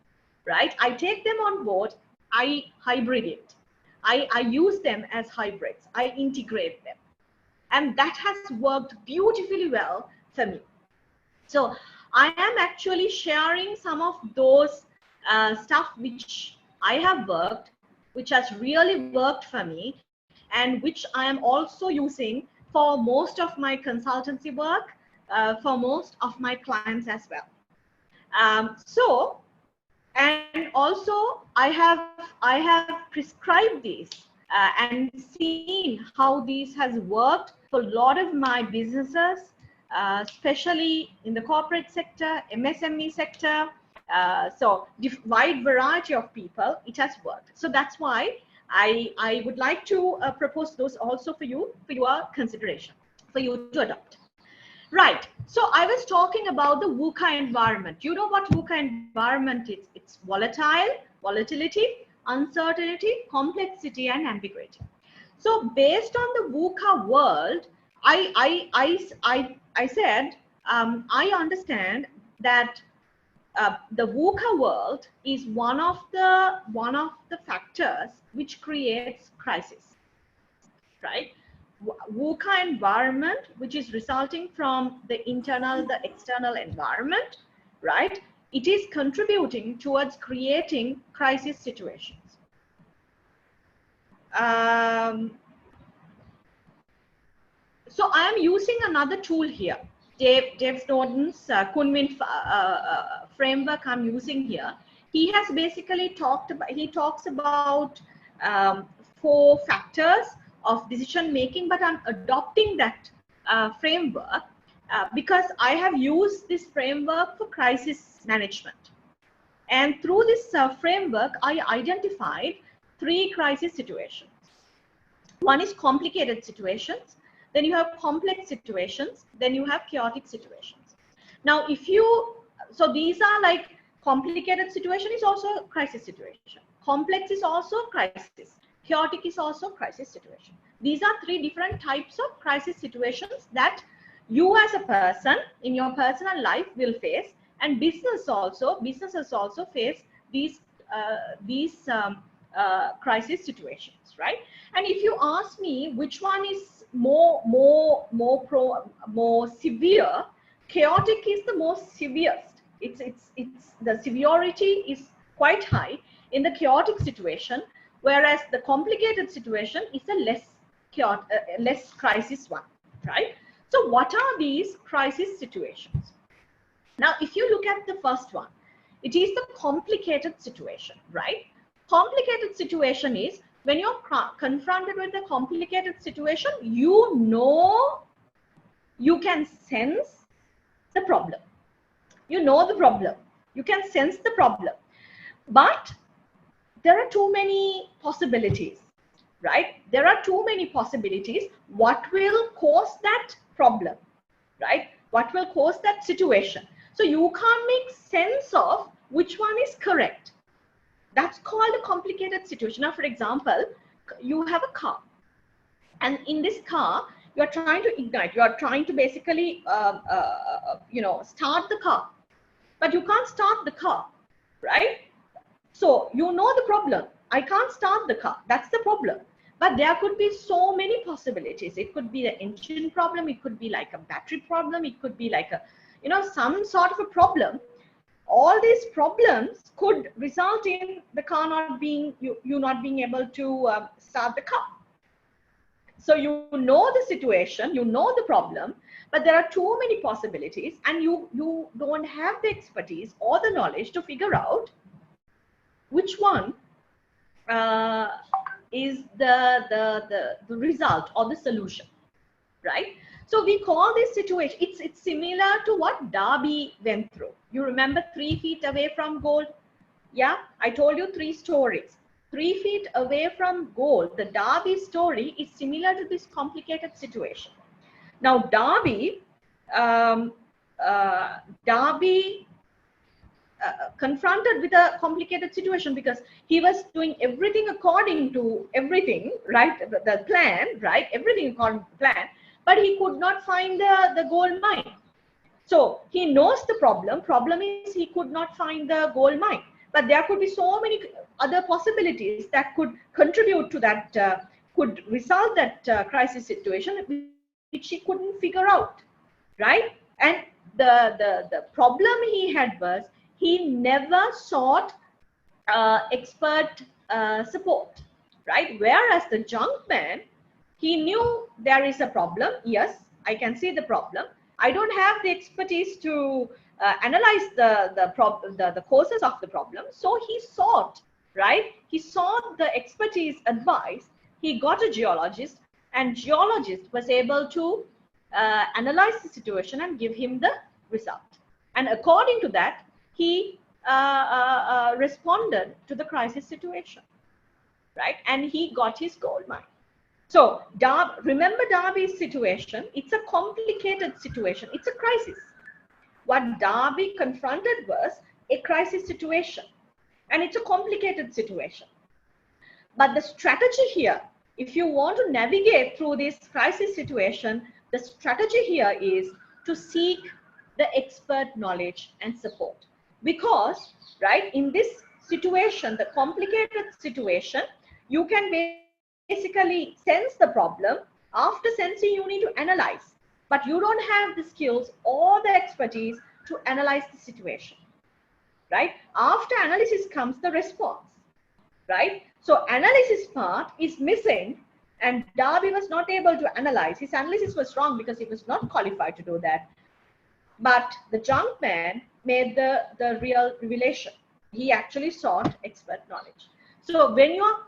right? I take them on board, I hybrid it. I use them as hybrids, I integrate them. And that has worked beautifully well for me. So I am actually sharing some of those stuff which I have worked, which has really worked for me, and which I am also using for most of my consultancy work, for most of my clients as well. And also I have prescribed these and seen how these has worked for a lot of my businesses, especially in the corporate sector, MSME sector. So wide variety of people, it has worked. So that's why I would like to propose those also for you, for your consideration, for you to adopt. Right. So I was talking about the VUCA environment. You know what VUCA environment is? It's volatility, uncertainty, complexity, and ambiguity. So based on the VUCA world, I said, I understand that the VUCA world is one of the factors which creates crisis, right? VUCA environment, which is resulting from the internal, the external environment, right? It is contributing towards creating crisis situations. So I am using another tool here. Dave Snowden's Kunmin framework I'm using here. He has basically talks about 4 factors of decision making, but I'm adopting that framework because I have used this framework for crisis management. And through this framework, I identified 3 crisis situations. One is complicated situations, then you have complex situations, then you have chaotic situations. Now, so these are like complicated situation is also a crisis situation. Complex is also crisis. Chaotic is also crisis situation. These are 3 different types of crisis situations that you as a person in your personal life will face, and businesses also face these crisis situations, right? And if you ask me which one is more severe, chaotic is the most severest. It's the severity is quite high in the chaotic situation, whereas the complicated situation is a less crisis one, right? So what are these crisis situations? Now, if you look at the first one, it is the complicated situation, right? Complicated situation is when you're confronted with a complicated situation, you know, you can sense the problem. You know the problem. You can sense the problem. But there are too many possibilities, right? There are too many possibilities. What will cause that problem, right? What will cause that situation? So you can't make sense of which one is correct. That's called a complicated situation. Now, for example, you have a car, and in this car, you are trying to ignite. You are trying to basically, start the car, but you can't start the car, right? So you know the problem. I can't start the car. That's the problem. But there could be so many possibilities. It could be an engine problem. It could be like a battery problem. It could be like a, some sort of a problem. All these problems could result in the car not being, you not being able to start the car. So you know the situation, you know the problem, but there are too many possibilities, and you don't have the expertise or the knowledge to figure out which one is the result or the solution, right? So we call this situation, it's similar to what Darby went through. You remember 3 feet away from goal? Yeah, I told you 3 stories. 3 feet away from goal, the Darby story is similar to this complicated situation. Now, Darby confronted with a complicated situation because he was doing everything according to everything, right? The plan, right? Everything according to the plan, but he could not find the gold mine. So he knows the problem. Problem is he could not find the gold mine, but there could be so many other possibilities that could contribute to that, could resolve that crisis situation, which he couldn't figure out, right? And the problem he had was he never sought expert support, right? Whereas the junk man, he knew there is a problem. Yes, I can see the problem. I don't have the expertise to analyze the causes of the problem. So he sought, right? He sought the expertise advice. He got a geologist, and geologist was able to analyze the situation and give him the result. And according to that, he responded to the crisis situation, right? And he got his gold mine. So remember Darby's situation. It's a complicated situation. It's a crisis. What Darby confronted was a crisis situation, and it's a complicated situation. But the strategy here, if you want to navigate through this crisis situation, the strategy here is to seek the expert knowledge and support. Because, right, in this situation, the complicated situation, you can basically sense the problem. After sensing, you need to analyze. But you don't have the skills or the expertise to analyze the situation, right? After analysis comes the response, right? So analysis part is missing, and Darby was not able to analyze. His analysis was wrong because he was not qualified to do that. But the junk man made the real revelation. He actually sought expert knowledge. So when you are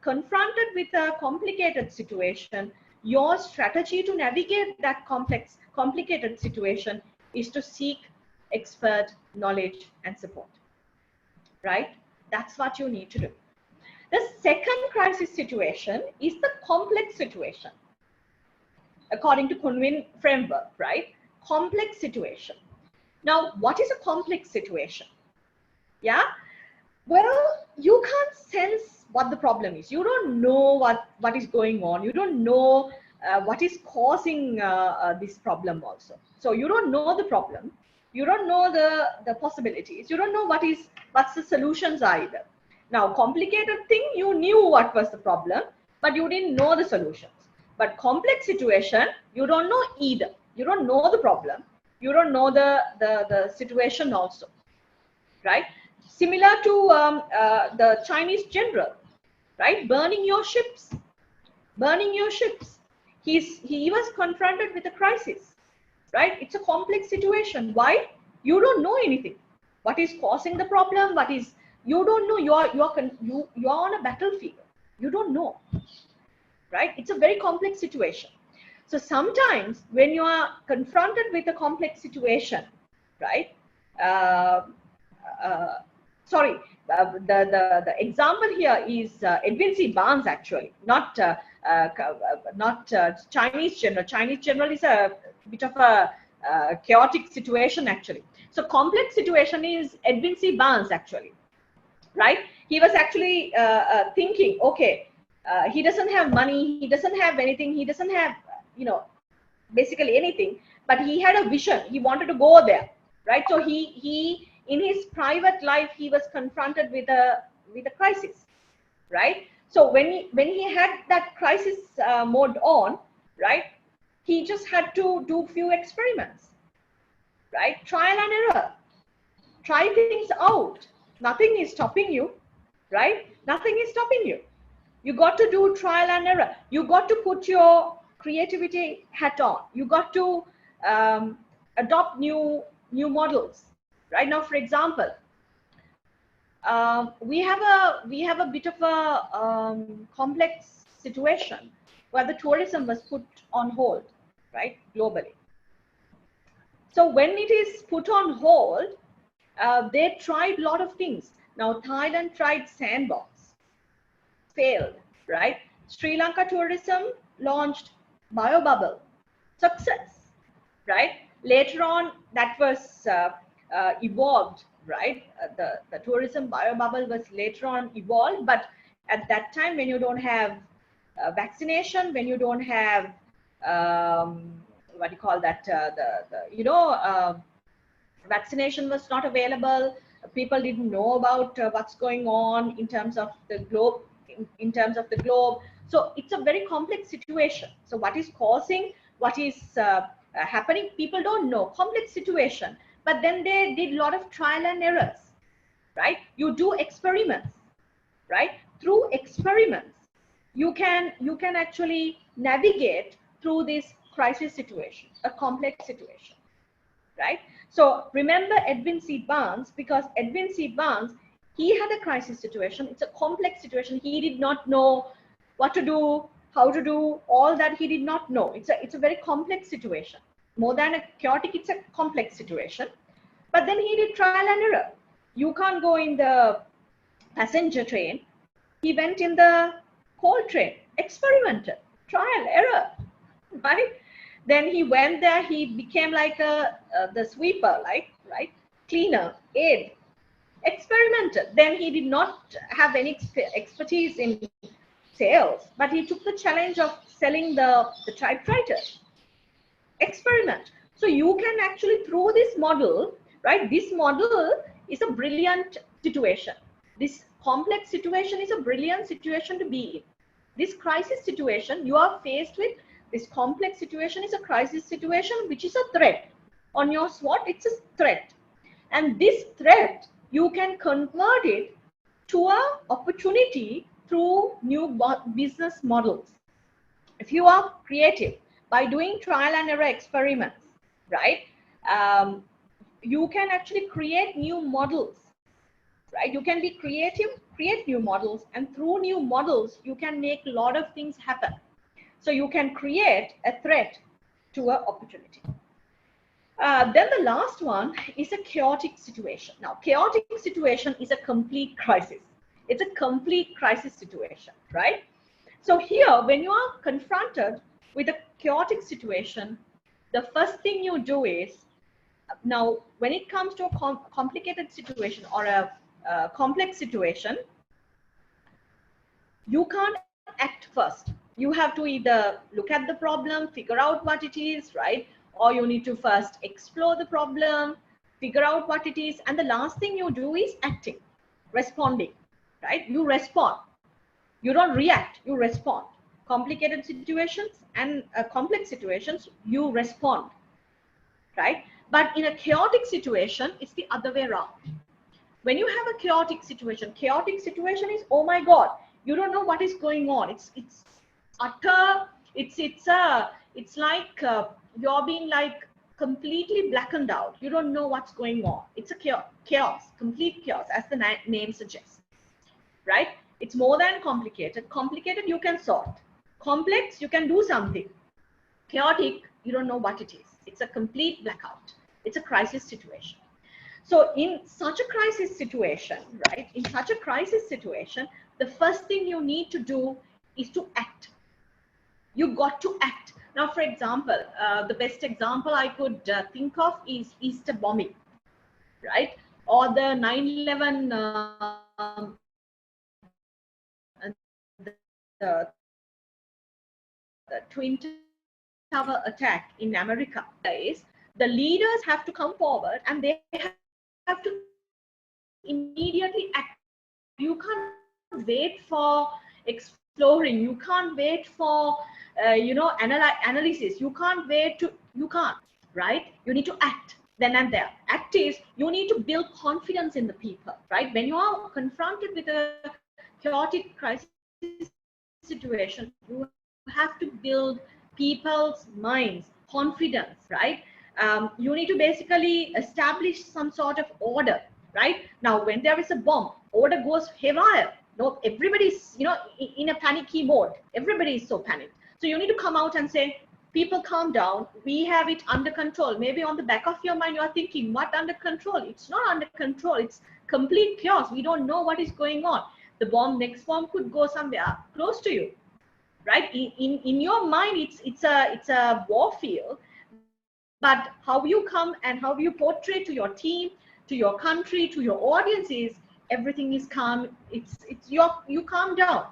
confronted with a complicated situation, your strategy to navigate that complicated situation is to seek expert knowledge and support, right? That's what you need to do. The second crisis situation is the complex situation, according to Kunwin framework, right? Complex situation. Now, what is a complex situation? Yeah, well, you can't sense what the problem is. You don't know what is going on. You don't know what is causing this problem also. So you don't know the problem. You don't know the possibilities. You don't know what's the solutions either. Now, complicated thing, you knew what was the problem, but you didn't know the solutions. But complex situation, you don't know either. You don't know the problem. You don't know the situation also, right? Similar to the Chinese general, right? Burning your ships. He was confronted with a crisis, right? It's a complex situation. Why? You don't know anything. What is causing the problem? You don't know. You're on a battlefield. You don't know, right? It's a very complex situation. So sometimes when you are confronted with a complex situation, right? The example here is Edwin C. Barnes, actually, not Chinese general. Chinese general is a bit of a chaotic situation, actually. So complex situation is Edwin C. Barnes, actually, right? He was actually thinking, okay, he doesn't have money, he doesn't have anything, he doesn't have, basically anything, but he had a vision. He wanted to go there, right? So he in his private life, he was confronted with a crisis, right? So when he had that crisis mode on, right, he just had to do few experiments, right? Trial and error. Try things out. Nothing is stopping you, right? Nothing is stopping you. You got to do trial and error. You got to put your creativity hat on. You got to adopt new models. Right now, for example, we have a bit of a complex situation where the tourism was put on hold, right, globally. So when it is put on hold, they tried a lot of things. Now Thailand tried sandbox, failed, right? Sri Lanka tourism launched biobubble, success, right? Later on, that was evolved, right? The tourism biobubble was later on evolved, but at that time, when you don't have vaccination, when you don't have what do you call that? Vaccination was not available. People didn't know about what's going on in terms of the globe. So it's a very complex situation. So what is causing, what is happening, people don't know. Complex situation. But then they did a lot of trial and errors, right? You do experiments, right? Through experiments, you can actually navigate through this crisis situation, a complex situation, right? So remember Edwin C. Barnes, because Edwin C. Barnes, he had a crisis situation. It's a complex situation. He did not know what to do, how to do, all that he did not know. It's a very complex situation. More than a chaotic, it's a complex situation. But then he did trial and error. You can't go in the passenger train. He went in the coal train, experimented, trial, error, right? Then he went there, he became like the sweeper, like, right? Cleaner, aide, experimented. Then he did not have any expertise in sales, but he took the challenge of selling the typewriters. Experiment. So you can actually, through this model, right? This model is a brilliant situation. This complex situation is a brilliant situation to be in. This crisis situation, you are faced with this complex situation is a crisis situation, which is a threat. On your SWOT, it's a threat. And this threat, you can convert it to an opportunity through new business models. If you are creative by doing trial and error experiments, right? You can actually create new models, right? You can be creative, create new models, and through new models, you can make a lot of things happen. So you can create a threat to an opportunity. Then the last one is a chaotic situation. Now, chaotic situation is a complete crisis. It's a complete crisis situation, right? So here, when you are confronted with a chaotic situation, the first thing you do is, now, when it comes to a complicated situation or a complex situation, you can't act first. You have to either look at the problem, figure out what it is, right? Or you need to first explore the problem, figure out what it is. And the last thing you do is acting, responding, right? You respond. You don't react, you respond. Complicated situations and complex situations, you respond, right? But in a chaotic situation, it's the other way around. When you have a chaotic situation is, oh my God, you don't know what is going on. It's utter, it's like you're being like completely blackened out. You don't know what's going on. It's a chaos, complete chaos, as the name suggests, right? It's more than complicated. Complicated, you can sort. Complex, you can do something. Chaotic, you don't know what it is. It's a complete blackout. It's a crisis situation. So in such a crisis situation, right? In such a crisis situation, the first thing you need to do is to act. You got to act. Now, for example, the best example I could think of is Easter bombing, right? Or the 9/11 the Twin Tower attack in America. Is the leaders have to come forward and they have to immediately act. You can't wait for exploring. You can't wait for analysis. You can't wait to. You can't, right? You need to act then and there. Act is, you need to build confidence in the people, right? When you are confronted with a chaotic crisis situation, you have to build people's minds, confidence, right? You need to basically establish some sort of order, right? Now, when there is a bomb, order goes haywire. No, everybody's, in a panicky mode. Everybody is so panicked. So you need to come out and say, people, calm down. We have it under control. Maybe on the back of your mind, you are thinking, what under control? It's not under control. It's complete chaos. We don't know what is going on. The next bomb could go somewhere close to you, right? In your mind, it's a war field. But how you come and how you portray to your team, to your country, to your audience is everything is calm. You calm down,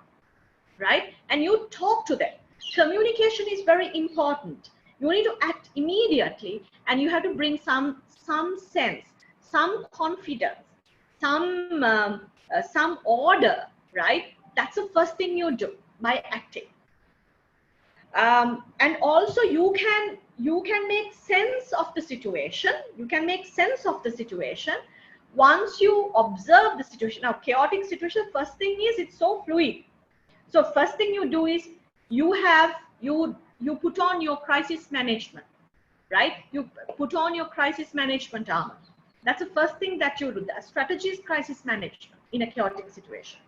right? And you talk to them. Communication is very important. You need to act immediately, and you have to bring some sense, some confidence, some order, right? That's the first thing you do by acting. And also you can make sense of the situation. You can make sense of the situation once you observe the situation. Now, chaotic situation, first thing is it's so fluid. So first thing you do is you put on your crisis management, right? You put on your crisis management armor. That's the first thing that you do. The strategy is crisis management in a chaotic situation.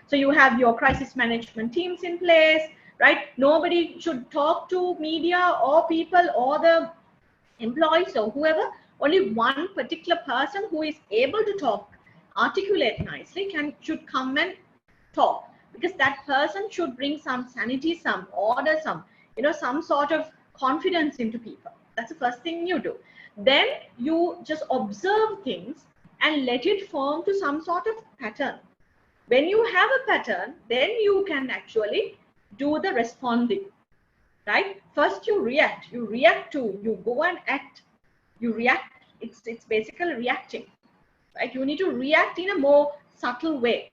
So you have your crisis management teams in place, right? Nobody should talk to media or people or the employees or whoever. Only one particular person who is able to talk, articulate nicely, should come and talk, because that person should bring some sanity, some order, some sort of confidence into people. That's the first thing you do. Then you just observe things and let it form to some sort of pattern. When you have a pattern, then you can actually do the responding, right? First you react to, you go and act, you react. It's basically reacting, right? You need to react in a more subtle way.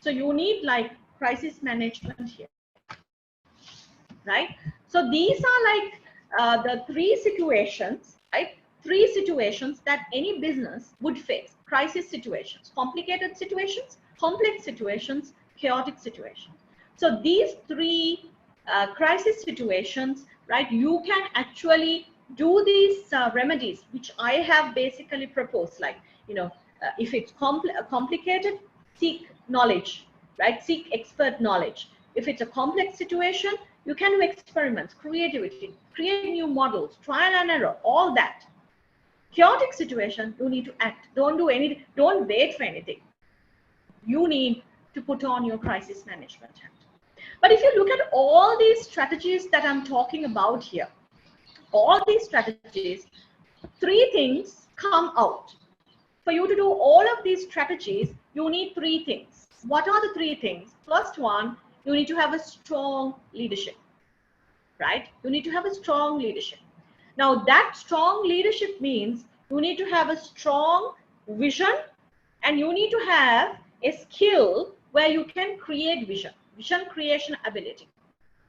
So you need like crisis management here, right? So these are like the three situations, right? Three situations that any business would face: crisis situations, complicated situations, complex situations, chaotic situations. So these three crisis situations, right? You can actually do these remedies, which I have basically proposed. Like, if it's complicated, seek knowledge, right? Seek expert knowledge. If it's a complex situation, you can do experiments, creativity, create new models, trial and error, all that. Chaotic situation, you need to act. Don't do anything. Don't wait for anything. You need to put on your crisis management hat. But if you look at all these strategies that I'm talking about here, all these strategies, three things come out. For you to do all of these strategies, you need three things. What are the three things? First one, you need to have a strong leadership, right? You need to have a strong leadership. Now that strong leadership means you need to have a strong vision, and you need to have a skill where you can create vision creation ability.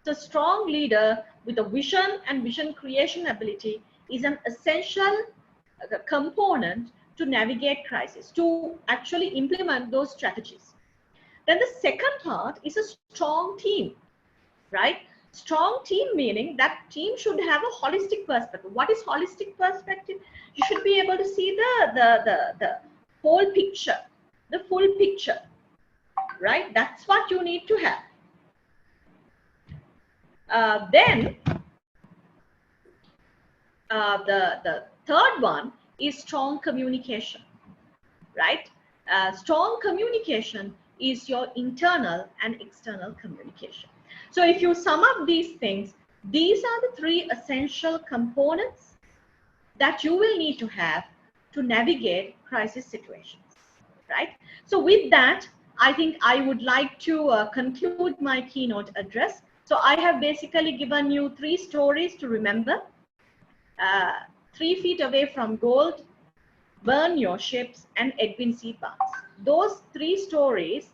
So strong leader with a vision and vision creation ability is an essential component to navigate crisis, to actually implement those strategies. Then the second part is a strong team, right? Strong team meaning that team should have a holistic perspective. What is holistic perspective? You should be able to see the whole picture, the full picture, right? That's what you need to have. Then the third one is strong communication, right? Strong communication is your internal and external communication. So if you sum up these things, these are the three essential components that you will need to have to navigate crisis situations, right? So with that, I think I would like to conclude my keynote address. So I have basically given you three stories to remember. 3 Feet Away from Gold, Burn Your Ships, and Edwin C. Barnes. Those three stories,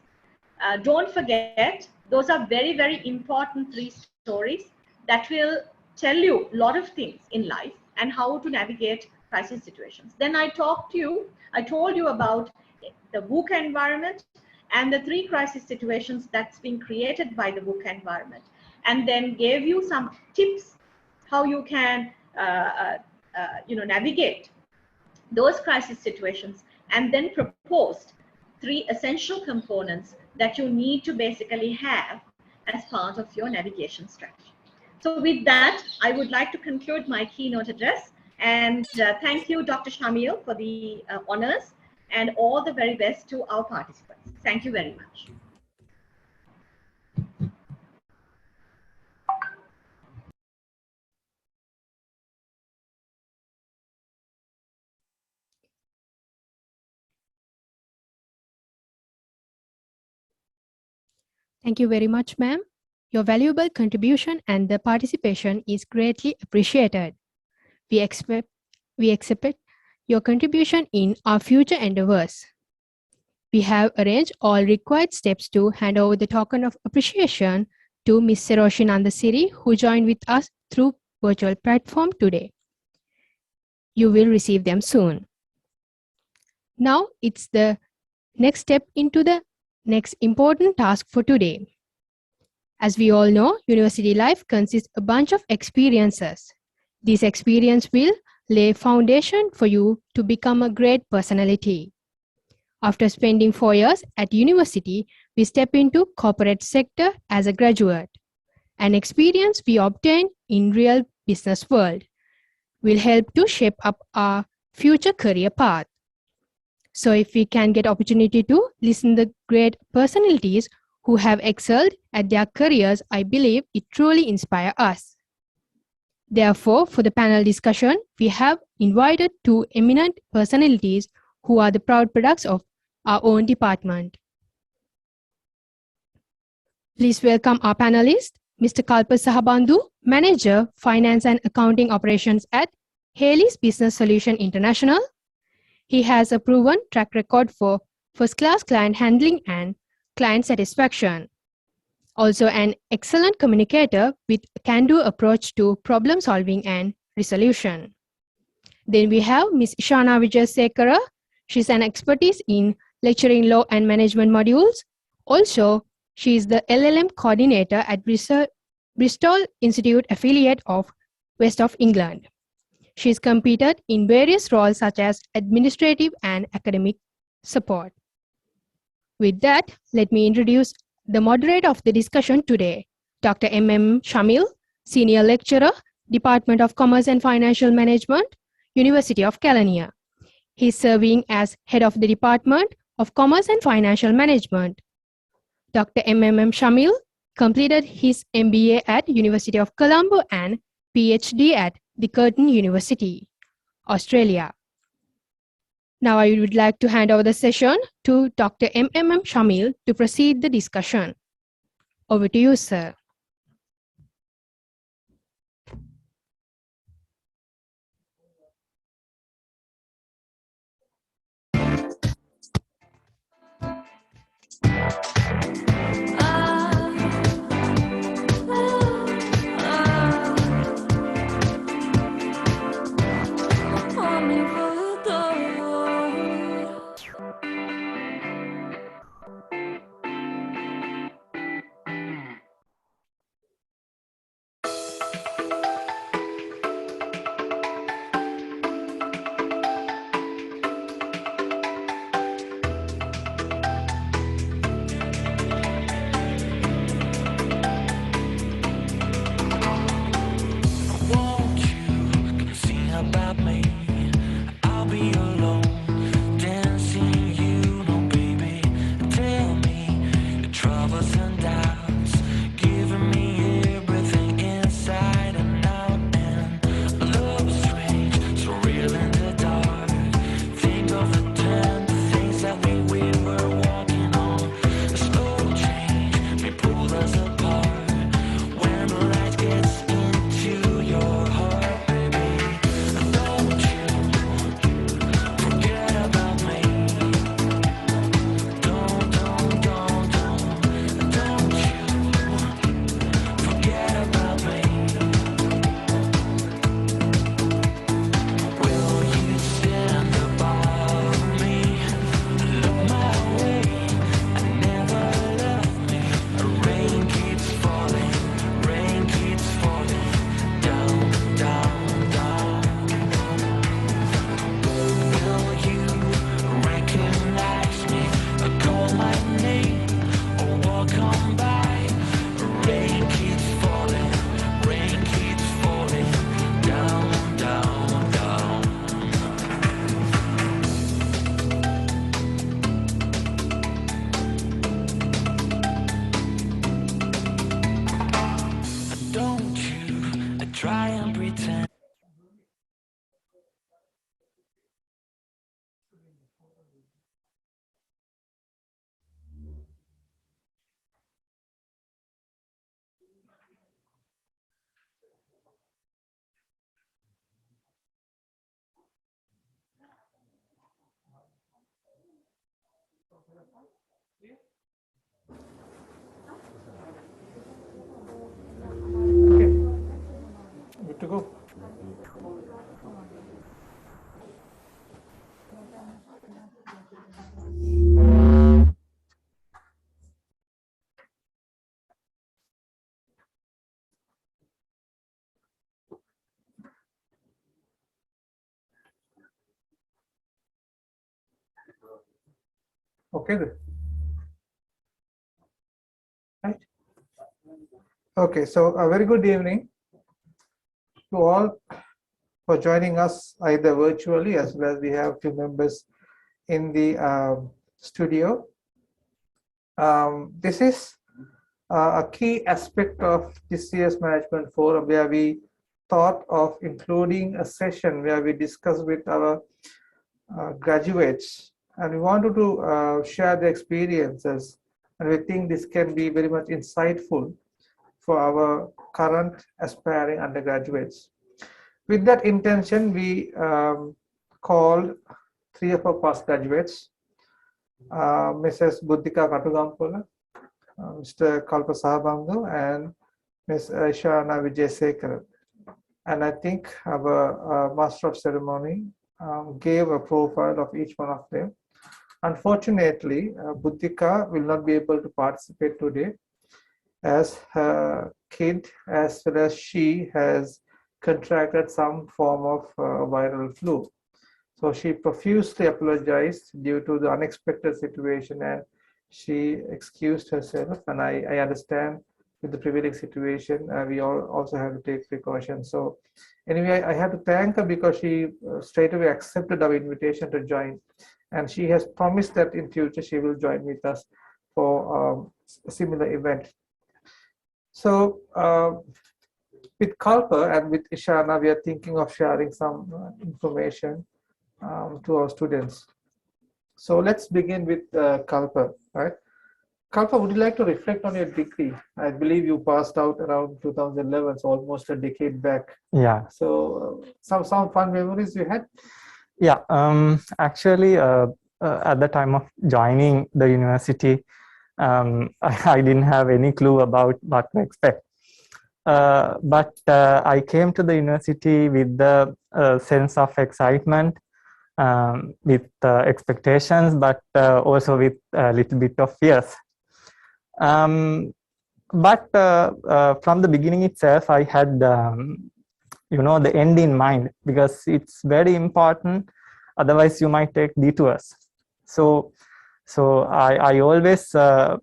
don't forget, those are very, very important three stories that will tell you a lot of things in life and how to navigate crisis situations. Then I told you about the VUCA environment and the three crisis situations that's been created by the VUCA environment, and then gave you some tips how you can navigate those crisis situations, and then proposed three essential components that you need to basically have as part of your navigation strategy. So with that, I would like to conclude my keynote address, and thank you, Dr. Shamil, for the honors, and all the very best to our participants. Thank you very much. Thank you very much, ma'am. Your valuable contribution and the participation is greatly appreciated. We expect your contribution in our future endeavors. We have arranged all required steps to hand over the token of appreciation to Ms. Seroshi Nandasiri, who joined with us through virtual platform today. You will receive them soon. Now it's the next step into the next important task for today. As we all know, university life consists of a bunch of experiences. This experience will lay a foundation for you to become a great personality. After spending 4 years at university, we step into corporate sector as a graduate. An experience we obtain in real business world will help to shape up our future career path. So if we can get opportunity to listen to great personalities who have excelled at their careers, I believe it truly inspires us. Therefore, for the panel discussion, we have invited two eminent personalities who are the proud products of our own department. Please welcome our panelist, Mr. Kalpa Sahabandu, Manager, Finance and Accounting Operations at Haley's Business Solution International. He has a proven track record for first-class client handling and client satisfaction. Also an excellent communicator with a can-do approach to problem solving and resolution. Then we have Ms. Ishana Wijesekara. She's an expertise in lecturing law and management modules. Also, she is the LLM coordinator at Bristol Institute affiliate of West of England. She's competed in various roles such as administrative and academic support. With that, let me introduce the moderator of the discussion today, Dr. M.M. Shamil, Senior Lecturer, Department of Commerce and Financial Management, University of Kelaniya. He's serving as Head of the Department of Commerce and Financial Management. Dr. M.M.M. Shamil completed his MBA at University of Colombo and PhD at the Curtin University, Australia. Now I would like to hand over the session to Dr. M.M.M. Shamil to proceed the discussion. Over to you, sir. Good to go. Okay, good. Right. Okay, so a very good evening to all for joining us either virtually as well as we have few members in the studio. This is a key aspect of this year's management forum where we thought of including a session where we discuss with our graduates, and we wanted to share the experiences, and we think this can be very much insightful for our current aspiring undergraduates. With that intention, we called 3 of our past graduates, Mrs. Buddhika Katugampula, Mr. Kalpa Sahabandu, and Ms. Ishana Wijesekara. And I think our Master of Ceremony gave a profile of each one of them. Unfortunately, Buddhika will not be able to participate today, as her kid as well as she has contracted some form of viral flu. So she profusely apologized due to the unexpected situation, and she excused herself. And I understand with the prevailing situation, we all also have to take precautions. So anyway, I have to thank her because she straight away accepted our invitation to join. And she has promised that in future she will join with us for a similar event. So with Kalpa and with Ishana, we are thinking of sharing some information to our students. So let's begin with Kalpa, right? Kalpa, would you like to reflect on your degree? I believe you passed out around 2011, so almost a decade back. Yeah. So some fun memories you had? Yeah. Actually, at the time of joining the university, I didn't have any clue about what to expect. But I came to the university with the sense of excitement, with expectations, but also with a little bit of fears. But from the beginning itself, I had the end in mind, because it's very important. Otherwise, you might take detours. So I always had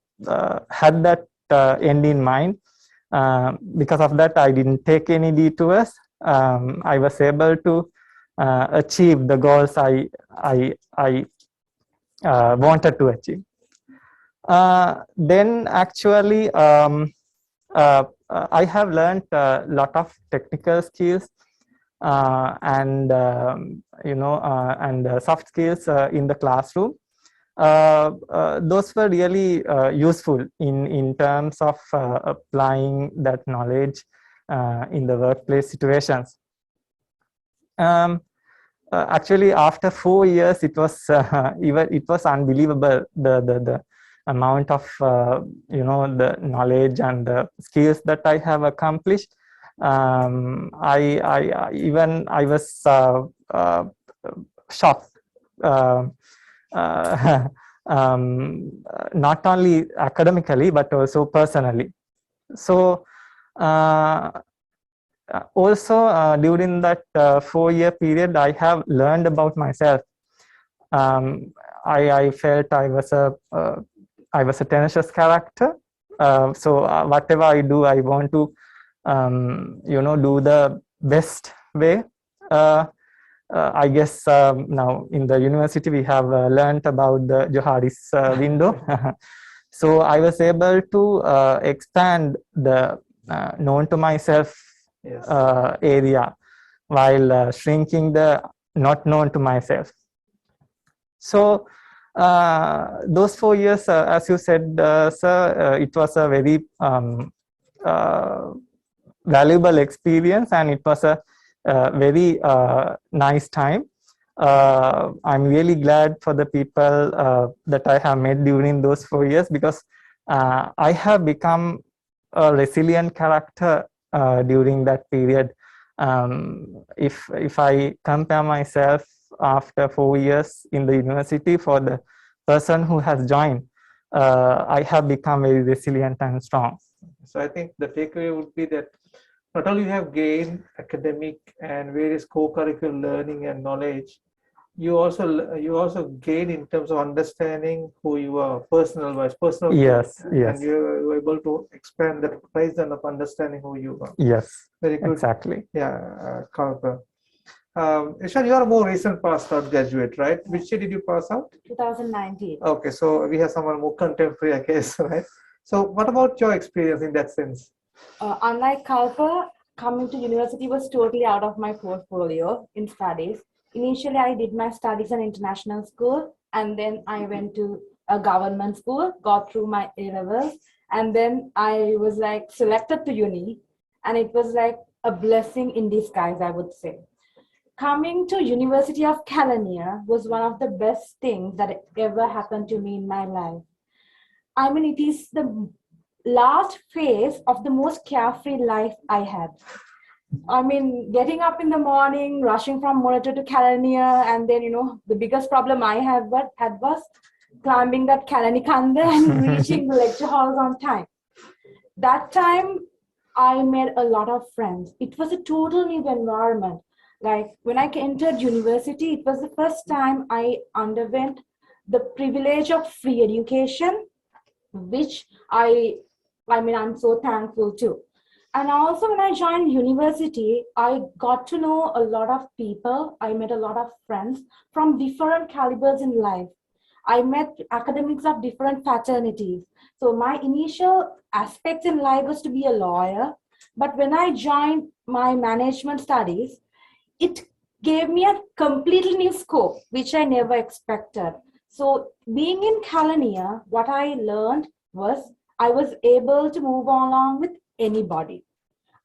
that end in mind. Because of that, I didn't take any detours. I was able to achieve the goals I wanted to achieve. Then actually, I have learned a lot of technical skills and soft skills in the classroom. Those were really useful in terms of applying that knowledge in the workplace situations. Actually, after 4 years, it was unbelievable, the amount of the knowledge and the skills that I have accomplished. I was shocked, not only academically but also personally. So also during that 4-year period, I have learned about myself. I felt I was a tenacious character. So whatever I do, I want to do the best way. I guess now in the university we have learned about the Johari's window. So I was able to expand the known to myself area, while shrinking the not known to myself. So those 4 years, as you said, sir, it was a very valuable experience, and it was a very nice time. I'm really glad for the people that I have met during those 4 years, because I have become a resilient character during that period. If I compare myself after 4 years in the university for the person who has joined, I have become very resilient and strong. So I think the takeaway would be that not only you have gained academic and various co-curricular learning and knowledge, you also gain in terms of understanding who you are, personal growth. Yes. And you're able to expand that horizon of understanding who you are. Yes, very good. Exactly. Yeah, Kalpa. Ishan, you are a more recent passed out graduate, right? Which year did you pass out? 2019. Okay, so we have someone more contemporary, I guess, right? So what about your experience in that sense? Unlike Kalpa, coming to university was totally out of my portfolio in studies. Initially, I did my studies in international school, and then I went to a government school, got through my A-levels, and then I was like selected to uni, and it was like a blessing in disguise, I would say. Coming to University of Kelaniya was one of the best things that ever happened to me in my life. I mean, it is the last phase of the most carefree life I had. I mean, getting up in the morning, rushing from moderator to Kelaniya, and then, the biggest problem I had was climbing that Kalanikanda and reaching the lecture halls on time. That time, I made a lot of friends. It was a total new environment. Like when I entered university, it was the first time I underwent the privilege of free education, which I'm so thankful to. And also when I joined university, I got to know a lot of people. I met a lot of friends from different calibers in life. I met academics of different fraternities. So my initial aspect in life was to be a lawyer. But when I joined my management studies, it gave me a completely new scope, which I never expected. So being in Kelaniya, what I learned was I was able to move along with anybody.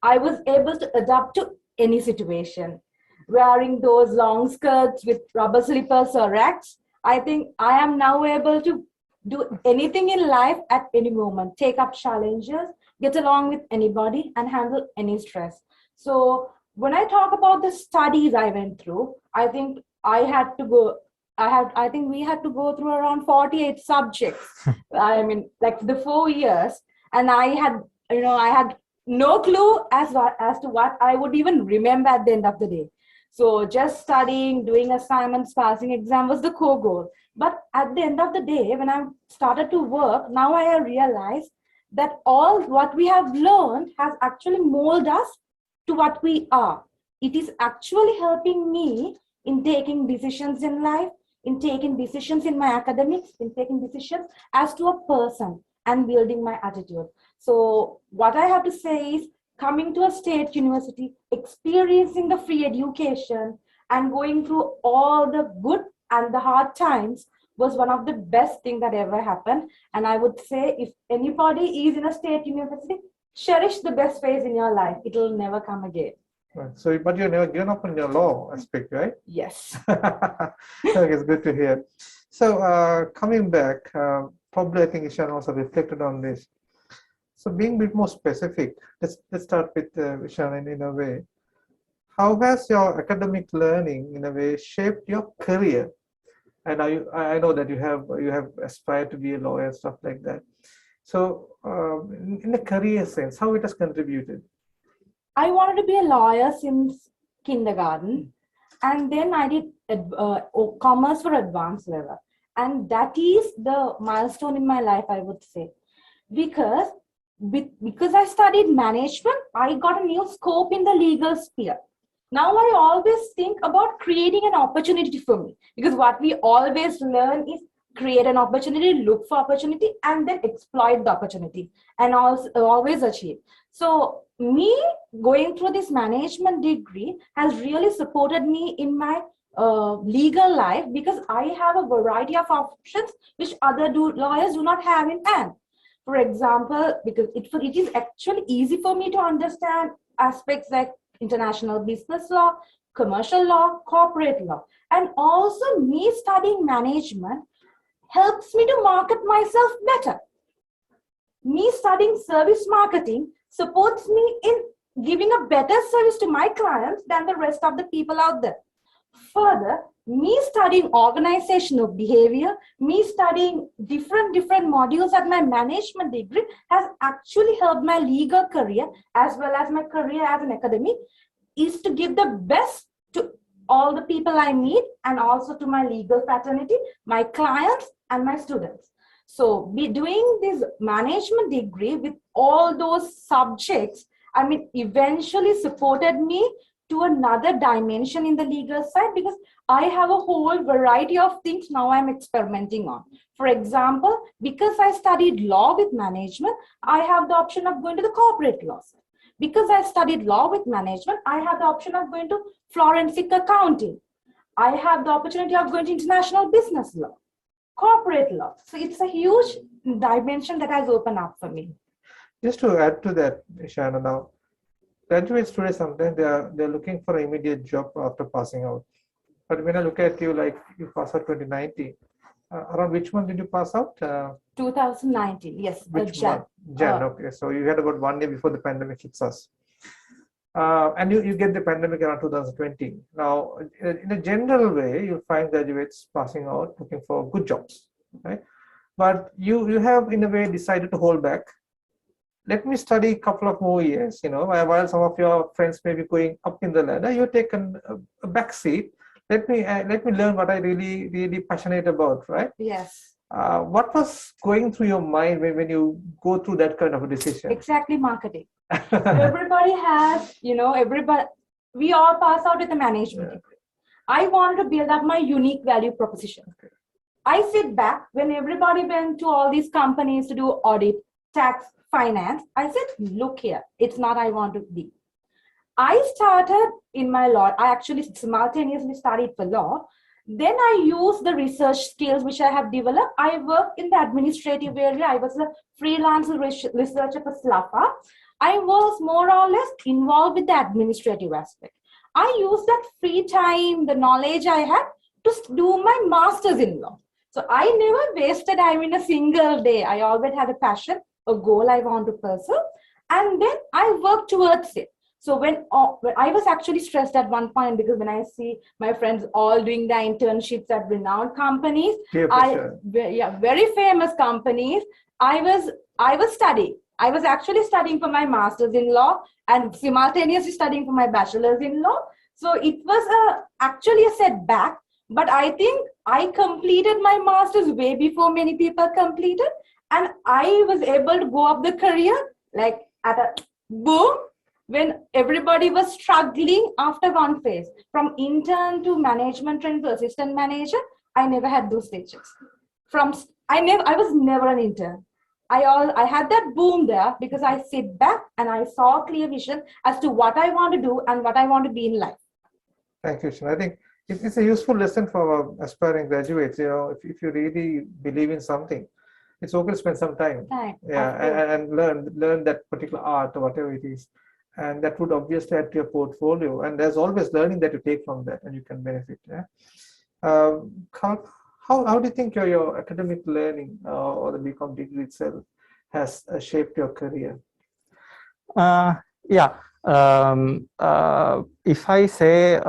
I was able to adapt to any situation. Wearing those long skirts with rubber slippers or racks, I think I am now able to do anything in life at any moment, take up challenges, get along with anybody, and handle any stress. So when I talk about the studies I went through, I think we had to go through around 48 subjects. I mean, like the 4 years, and I had no clue as to what I would even remember at the end of the day. So just studying, doing assignments, passing exam was the core goal. But at the end of the day, when I started to work, now I realized that all what we have learned has actually molded us to what we are. It is actually helping me in taking decisions in life, in taking decisions in my academics, in taking decisions as to a person and building my attitude. So what I have to say is coming to a state university, experiencing the free education and going through all the good and the hard times was one of the best things that ever happened. And I would say if anybody is in a state university, cherish the best phase in your life. It will never come again. Right. So, but you've never given up on your law aspect, right? Yes. Okay, it's good to hear. So, coming back, probably I think Ishana also reflected on this. So, being a bit more specific, let's start with Ishana in a way. How has your academic learning, in a way, shaped your career? And I know that you have aspired to be a lawyer and stuff like that. So, in a career sense, how it has contributed? I wanted to be a lawyer since kindergarten, and then I did commerce for advanced level, and that is the milestone in my life, I would say, because I studied management, I got a new scope in the legal sphere. Now I always think about creating an opportunity for me, because what we always learn is create an opportunity, look for opportunity, and then exploit the opportunity, and also always achieve. So me going through this management degree has really supported me in my legal life, because I have a variety of options which other lawyers do not have in hand. For example, because it is actually easy for me to understand aspects like international business law, commercial law, corporate law, and also me studying management helps me to market myself better. Me studying service marketing supports me in giving a better service to my clients than the rest of the people out there. Further, me studying organizational behavior, me studying different modules at my management degree has actually helped my legal career as well as my career as an academic, is to give the best to all the people I meet and also to my legal fraternity, my clients and my students. So be doing this management degree with all those subjects, I mean, eventually supported me to another dimension in the legal side, because I have a whole variety of things now I'm experimenting on. For example, because I studied law with management, I have the option of going to the corporate law side. Because I studied law with management, I have the option of going to forensic accounting. I have the opportunity of going to international business law, corporate law. So it's a huge dimension that has opened up for me. Just to add to that, Ishana, now graduates today sometimes they're looking for an immediate job after passing out. But when I look at you, like you passed out 2019, around which month did you pass out? 2019, yes, Which Jan. month? Jan. Okay, so you had about 1 year before the pandemic hits us. And you get the pandemic around 2020. Now, in a general way, you'll find graduates passing out looking for good jobs, right? But you have, in a way, decided to hold back. Let me study a couple of more years, while some of your friends may be going up in the ladder, you've taken a back seat. Let me learn what I really passionate about, right? Yes. What was going through your mind when you go through that kind of a decision? Exactly, marketing. Everybody has, we all pass out with a management degree. I wanted to build up my unique value proposition. Okay. I sit back when everybody went to all these companies to do audit, tax, finance. I said, look here, it's not I want to be. I started in my law. I actually simultaneously studied for law. Then I used the research skills which I have developed. I worked in the administrative area. I was a freelance researcher for SLAFA. I was more or less involved with the administrative aspect. I used that free time, the knowledge I had to do my master's in law. So I never wasted time in a single day. I always had a passion, a goal I want to pursue, and then I worked towards it. So when I was actually stressed at one point, because when I see my friends all doing the internships at renowned companies, very famous companies, I was studying. I was actually studying for my master's in law and simultaneously studying for my bachelor's in law. So it was actually a setback, but I think I completed my master's way before many people completed, and I was able to go up the career like at a boom when everybody was struggling after one phase. From intern to management trained to assistant manager, I never had those stages. I was never an intern. I had that boom there because I sit back and I saw a clear vision as to what I want to do and what I want to be in life. Thank you, Ishana. I think it's a useful lesson for our aspiring graduates. If you really believe in something, it's okay to spend some time. And learn that particular art or whatever it is. And that would obviously add to your portfolio. And there's always learning that you take from that and you can benefit. Yeah? How do you think your academic learning or the BCom degree itself has shaped your career? If I say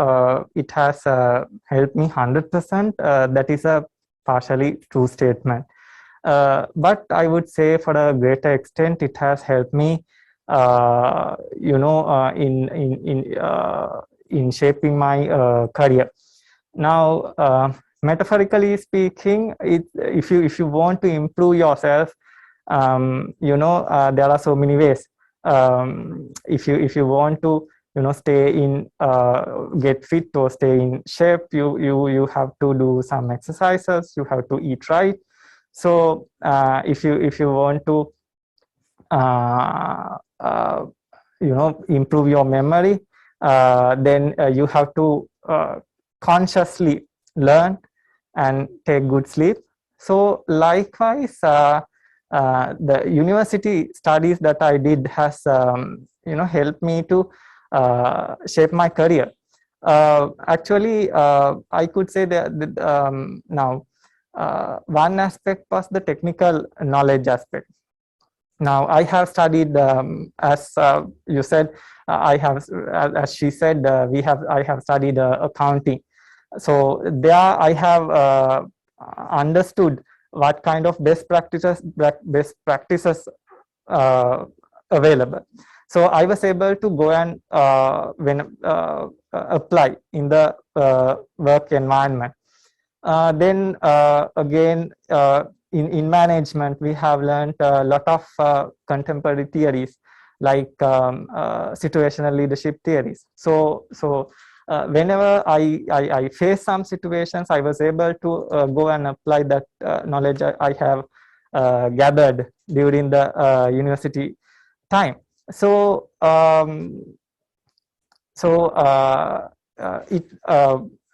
it has helped me 100%, that is a partially true statement. But I would say for a greater extent, it has helped me, in shaping my career. Now, metaphorically speaking, if you want to improve yourself, there are so many ways. If you want to stay in get fit or stay in shape, you have to do some exercises, you have to eat right. So if you want to improve your memory, then you have to consciously learn and take good sleep. So likewise, the university studies that I did has helped me to shape my career. Actually, I could say that now one aspect was the technical knowledge aspect. Now I have studied, as you said, I have, as she said, I have studied accounting. So there I have understood what kind of best practices available. So I was able to go and apply in the work environment. Then again, in management, we have learned a lot of contemporary theories like situational leadership theories. So whenever I face some situations, I was able to go and apply that knowledge I have gathered during the university time. So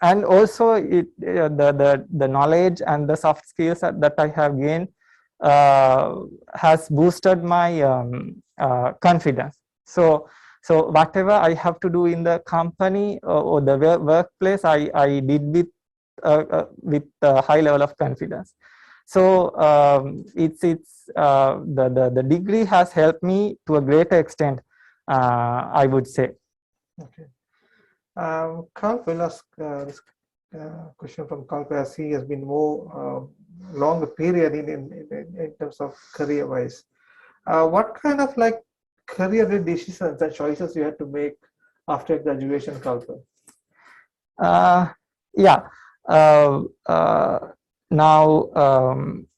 and also the knowledge and the soft skills that I have gained has boosted my confidence. So whatever I have to do in the company or the workplace, I did with a high level of confidence. So the degree has helped me to a greater extent, I would say. Okay. Kalpa, will ask this question from Kalpa, as he has been more longer period in terms of career-wise. What kind of like career decisions and choices you had to make after graduation, Kalpa? Yeah. Now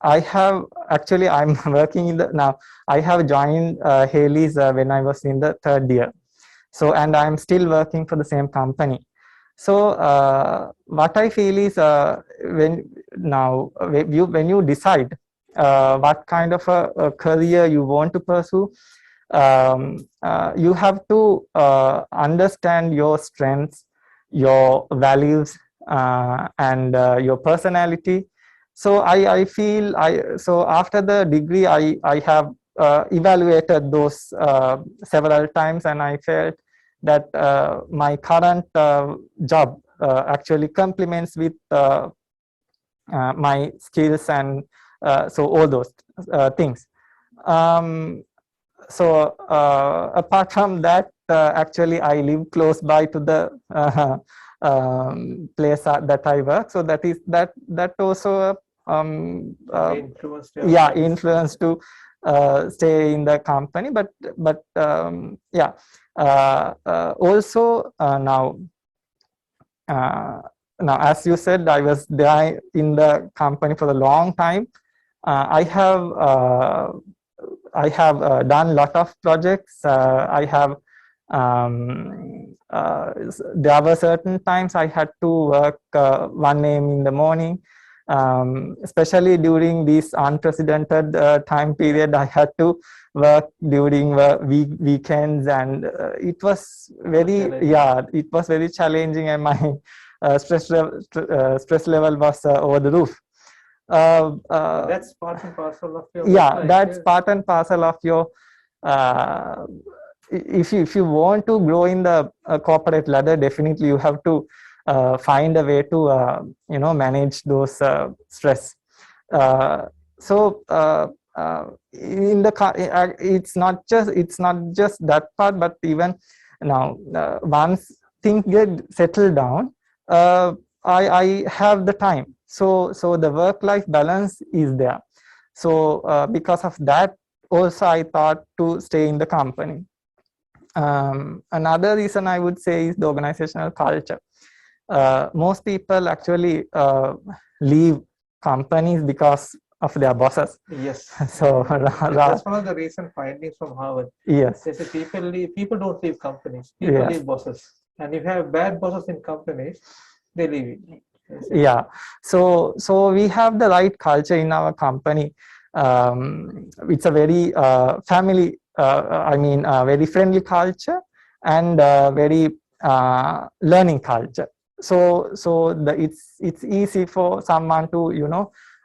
I have actually I'm working in the now I have joined Haley's when I was in the 3rd year. So, and I'm still working for the same company. So what I feel is when you decide what kind of a career you want to pursue, you have to understand your strengths, your values, and your personality. So I feel so after the degree I have evaluated those several times, and I felt that my current job actually complements with my skills, and so all those things. So apart from that, actually I live close by to the place that I work. So that also influence to stay in the company. But yeah. Also now as you said, I was there in the company for a long time. I have done a lot of projects. There were certain times I had to work 1 a.m. in the morning. Especially during this unprecedented time period, I had to work during weekends, and it was very it was very challenging, and my stress level was over the roof. That's part and parcel of your life, that's part and parcel of your if you want to grow in the corporate ladder, definitely you have to find a way to manage those stress. So in the it's not just that part, but even now once things get settled down, I have the time. So the work-life balance is there. So because of that, also I thought to stay in the company. Another reason I would say is the organizational culture. Most people actually leave companies because of their bosses. Yes. So that's one of the recent findings from Harvard. Yes. They say people don't leave companies. People leave bosses. And if you have bad bosses in companies, they leave it. Yeah. So we have the right culture in our company. It's a very family. Very friendly culture, and very learning culture. So it's easy for someone to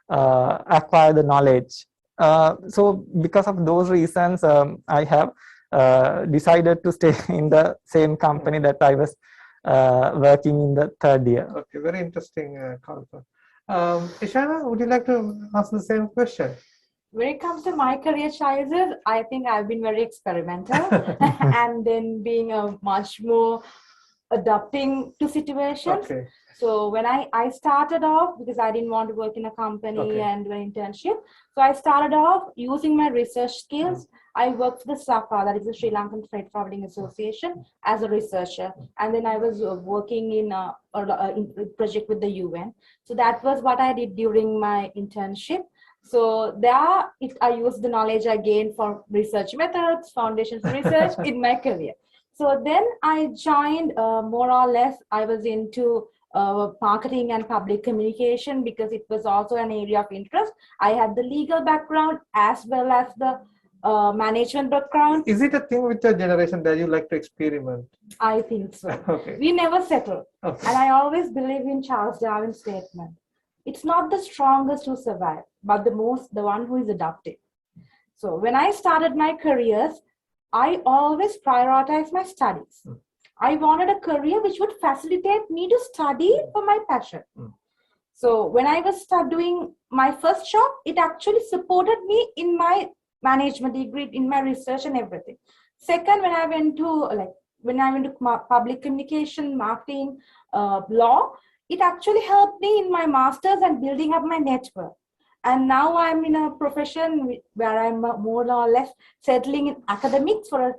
acquire the knowledge. So because of those reasons, I have decided to stay in the same company that I was working in the 3rd year. Okay, very interesting, Kalpa. Ishana, would you like to ask the same question? When it comes to my career choices, I think I've been very experimental and then being a much more adapting to situations. Okay. So when I started off, because I didn't want to work in a company and do an internship, so I started off using my research skills. I worked for the SAFA, that is the Sri Lankan Freight Forwarding Association, as a researcher. And then I was working in a project with the UN. So that was what I did during my internship. So there, I used the knowledge I gained from research methods, foundations for research in my career. So then I joined more or less, I was into marketing and public communication because it was also an area of interest. I had the legal background as well as the management background. Is it a thing with your generation that you like to experiment? I think so. Okay. We never settle. Okay. And I always believe in Charles Darwin's statement. It's not the strongest who survive, but the one who is adaptive. So when I started my careers, I always prioritized my studies. I wanted a career which would facilitate me to study for my passion. So when I was doing my first job, it actually supported me in my management degree, in my research and everything. Second, when I went to public communication, marketing, law, it actually helped me in my master's and building up my network. And now I'm in a profession where I'm more or less settling in academics for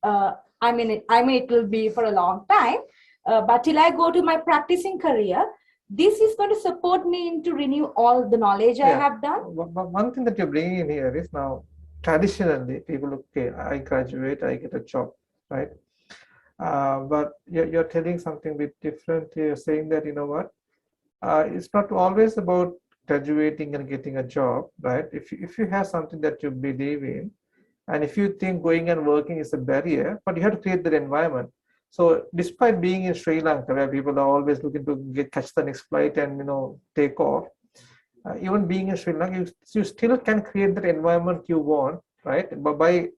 it will be for a long time, but till I go to my practicing career, this is going to support me to renew all the knowledge I have done. One thing that you're bringing in here is now, traditionally, people look, okay, I graduate, I get a job, right? But you're telling something a bit different. You're saying that, you know what, it's not always about graduating and getting a job, right? If you have something that you believe in, and if you think going and working is a barrier, but you have to create that environment. So despite being in Sri Lanka, where people are always looking to catch the next flight and take off, even being in Sri Lanka, you still can create that environment you want, right? But by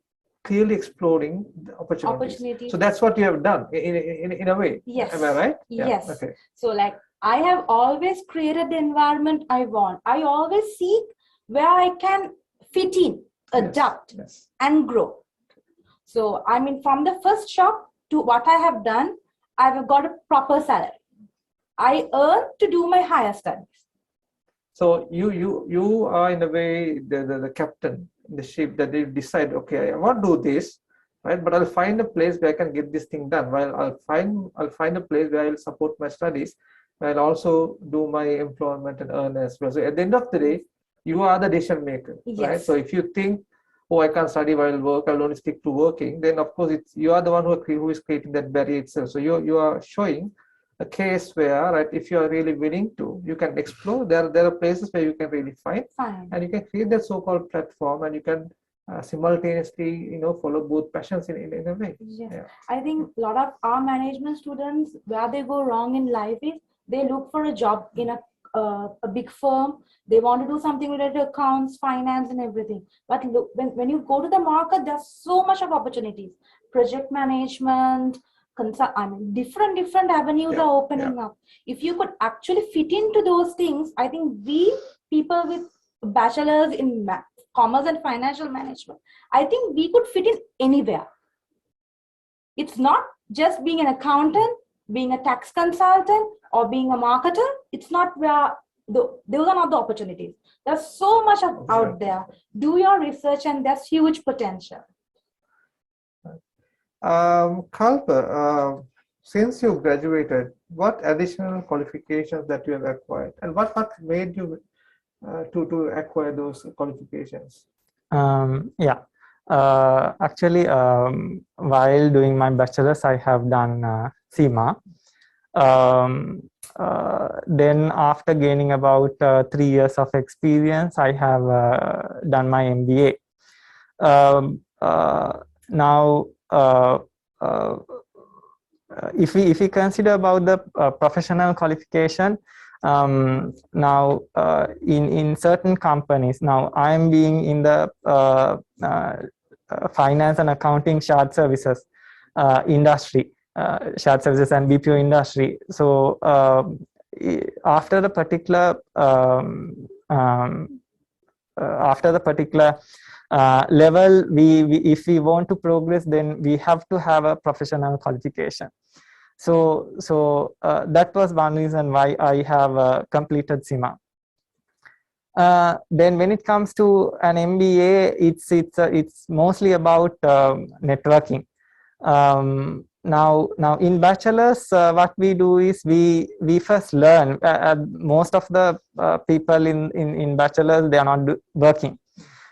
clearly exploring the opportunities. So that's what you have done in a way. Yes. Am I right? Yes. Yeah. Okay. So I have always created the environment I want. I always seek where I can fit in, adapt, and grow. So from the first job to what I have done, I've got a proper salary. I earn to do my higher studies. So you are in a way the captain in the ship, that they decide, okay, I want to do this, right? But I'll find a place where I can get this thing done. While I'll find a place where I'll support my studies, I'll also do my employment and earn as well. So at the end of the day, you are the decision maker, right? So if you think, oh, I can't study while work, I'll only stick to working, then of course you are the one who is creating that barrier itself. So you are showing a case where, right, if you are really willing to, you can explore. There are places where you can really find, and you can create that so-called platform, and you can simultaneously, follow both passions in a way. Yes. Yeah. I think a lot of our management students, where they go wrong in life is they look for a job in a big firm. They want to do something related to accounts, finance, and everything. But look, when you go to the market, there's so much of opportunities. Project management, different avenues are opening up. If you could actually fit into those things, I think we people with bachelors in commerce and financial management, I think we could fit in anywhere. It's not just being an accountant, being a tax consultant, or being a marketer. It's not where those are not the opportunities. There's so much out there. Do your research, and there's huge potential. Kalpa, since you graduated, what additional qualifications that you have acquired, and what made you to acquire those qualifications? Actually, while doing my bachelor's, I have done CIMA. Then after gaining about 3 years of experience, I have done my MBA. Now, if we consider about the professional qualification, now in certain companies, now I am being in the finance and accounting shared services industry, shared services and BPO industry. So after the particular level, if we want to progress, then we have to have a professional qualification. So that was one reason why I have completed CIMA. Then when it comes to an MBA, it's mostly about networking. Now in bachelor's, what we do is we first learn. Most of the people in bachelor's, they are not working.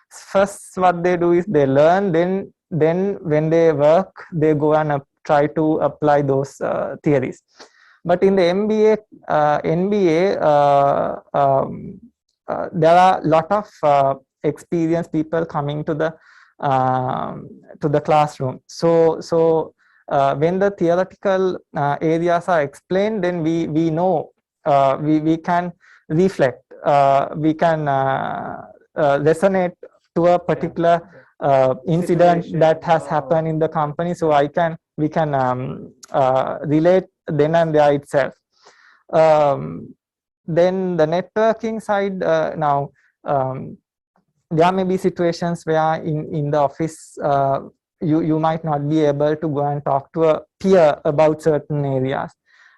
First, what they do is they learn. Then when they work, they go and try to apply those theories. But in the MBA, there are a lot of experienced people coming to the to the classroom. So when the theoretical areas are explained, then we know, we can reflect, we can resonate to a particular incident Situation, that has happened in the company. So we can relate then and there itself. Then the networking side, now there may be situations where in the office you might not be able to go and talk to a peer about certain areas,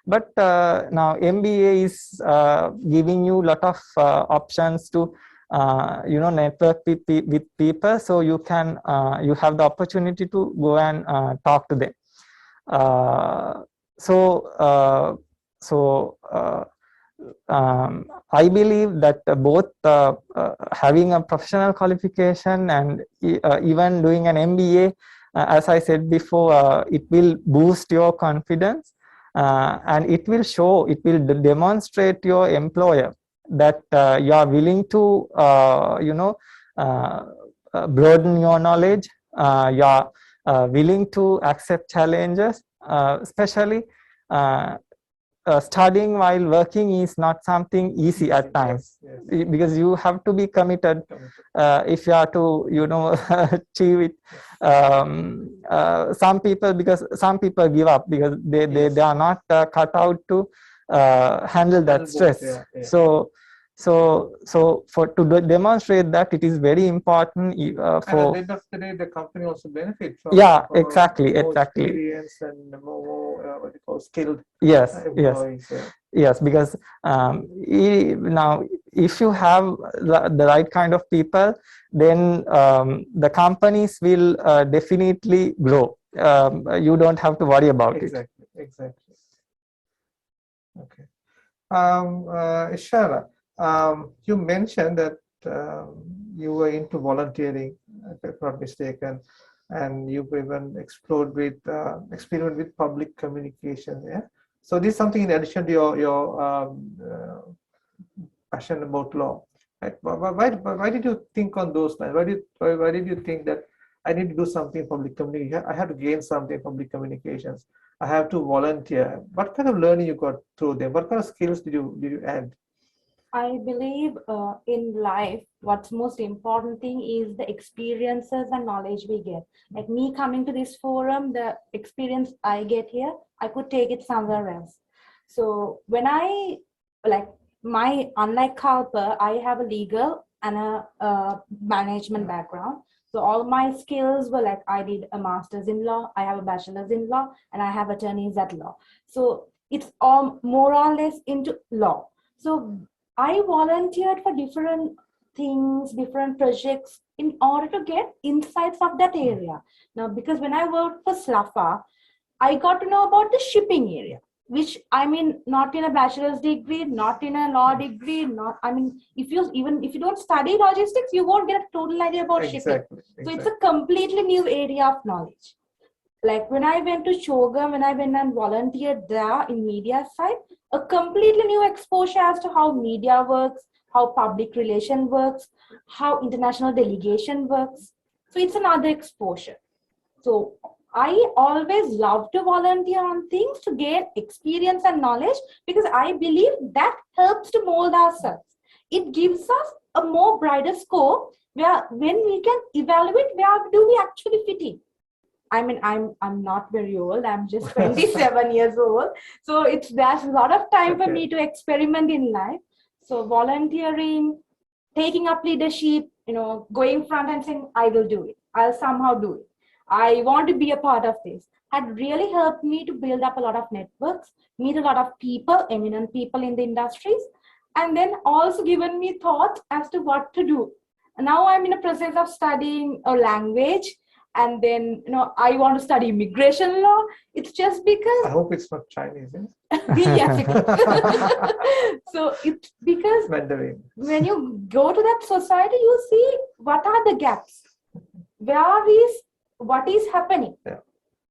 but now MBA is giving you a lot of options to network with people, so you can you have the opportunity to go and talk to them. I believe that both having a professional qualification and even doing an MBA, as I said before, it will boost your confidence, and it will demonstrate your employer that you are willing to broaden your knowledge, you are willing to accept challenges, especially studying while working is not something easy at times, because you have to be committed if you are to achieve it. Some people give up because they are not cut out to handle that stress. So to demonstrate that, it is very important for. And at the end of the day, the company also benefits from Yeah, exactly. Experience and more what you call skilled employees. Yes, because now if you have the right kind of people, then the companies will definitely grow. You don't have to worry about it. Exactly. Okay. Ishana, you mentioned that you were into volunteering, if I'm not mistaken, and you've even explored with experiment with public communication. Yeah. So this is something in addition to your passion about law. Right? Why did you think on those lines? Why did you think that I need to do something in public communication? I have to gain something in public communications. I have to volunteer. What kind of learning you got through them? What kind of skills did you add? I believe in life, what's most important thing is the experiences and knowledge we get. Like me coming to this forum, the experience I get here, I could take it somewhere else. So when unlike Kalpa, I have a legal and a management background. So all my skills were like, I did a master's in law, I have a bachelor's in law, and I have attorneys at law. So it's all more or less into law. So I volunteered for different things, different projects in order to get insights of that area. Now, because when I worked for SLAFA, I got to know about the shipping area, which not in a bachelor's degree, not in a law degree, if you don't study logistics, you won't get a total idea about shipping. So it's a completely new area of knowledge. Like when I went to Shogam, when I went and volunteered there in media side, a completely new exposure as to how media works, how public relation works, how international delegation works. So it's another exposure. So I always love to volunteer on things to gain experience and knowledge, because I believe that helps to mold ourselves. It gives us a more brighter scope where when we can evaluate where do we actually fit in. I'm not very old. I'm just 27 years old. So there's a lot of time for me to experiment in life. So volunteering, taking up leadership, going front and saying, I will do it. I'll somehow do it. I want to be a part of this. Had really helped me to build up a lot of networks, meet a lot of people, eminent people in the industries, and then also given me thoughts as to what to do. Now I'm in a process of studying a language. And then, I want to study immigration law. It's just because... I hope it's not Chinese, eh? Yes, it is. So it's because Mandarin. When you go to that society, you see what are the gaps. What is happening. Yeah.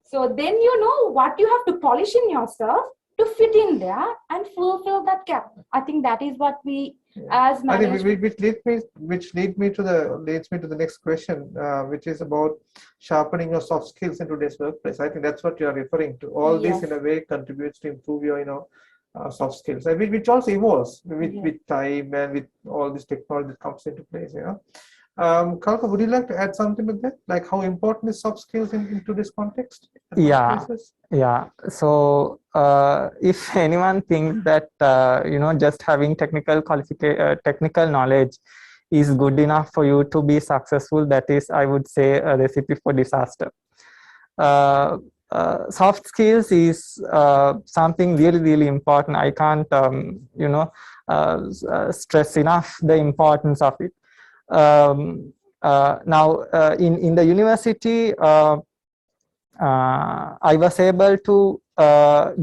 So then you know what you have to polish in yourself to fit in there and fulfill that gap. I think that is what we As I think management, which leads me to the next question, which is about sharpening your soft skills in today's workplace. I think that's what you are referring to. All this yes, in a way contributes to improve your soft skills, which also evolves with time and with all this technology that comes into place. Kalpa, would you like to add something with that? Like how important is soft skills in today's context? Yeah. So if anyone thinks that just having technical knowledge is good enough for you to be successful, that is, I would say, a recipe for disaster. Soft skills is something really, really important. I can't stress enough the importance of it. Now in the university, I was able to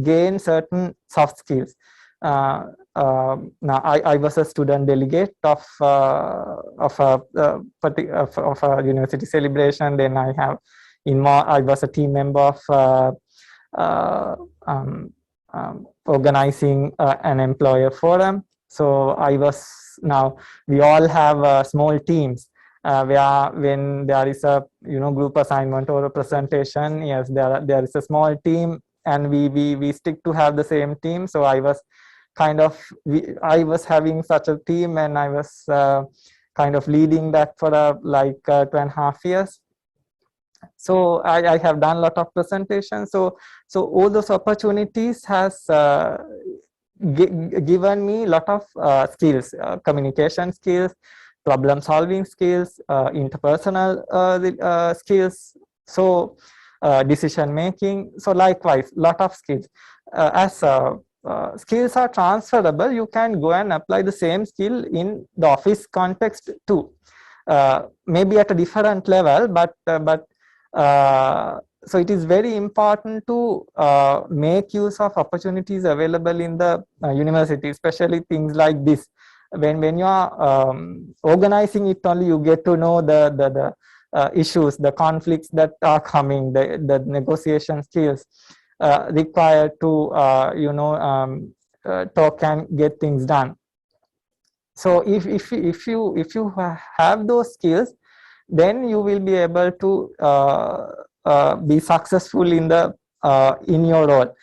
gain certain soft skills. Now I was a student delegate of a university celebration. Then I was a team member of organizing an employer forum. So we all have small teams. Where when there is a group assignment or a presentation, yes, there is a small team, and we stick to have the same team. So I was having such a team, and I was kind of leading that for 2.5 years. So I have done a lot of presentations. So all those opportunities has given me a lot of skills, communication skills, problem solving skills, interpersonal skills, so decision making. So likewise, lot of skills. As skills are transferable, you can go and apply the same skill in the office context too. Maybe at a different level, but so it is very important to make use of opportunities available in the university, especially things like this. When you are organizing it, only you get to know the issues, the conflicts that are coming, the negotiation skills required to talk and get things done. So if you have those skills, then you will be able to be successful in your role.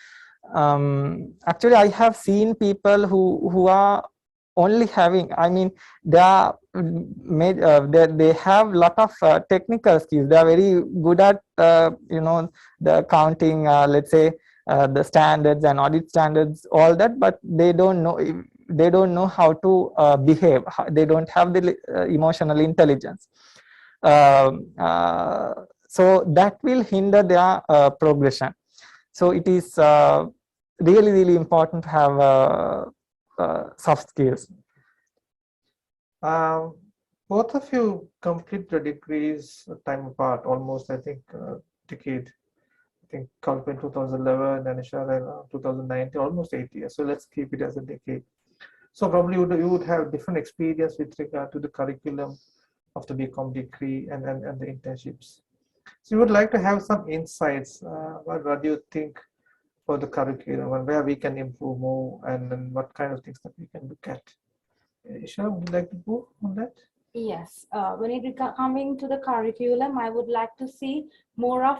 Actually, I have seen people who are only having, they have a lot of technical skills. They are very good at the accounting, let's say the standards and audit standards, all that, but they don't know how to behave. They don't have the emotional intelligence. So that will hinder their progression. So it is really, really important to have soft skills. Both of you complete the degrees time apart, almost, I think, decade. I think Kalpa in 2011 and Ishana in 2019, almost 8 years. So let's keep it as a decade. So probably you would have different experience with regard to the curriculum of the BCom degree and the internships. So you would like to have some insights. What do you think for the curriculum and where we can improve more, and what kind of things that we can look at? Ishana, would you like to go on that? Yes, when it coming to the curriculum, I would like to see more of,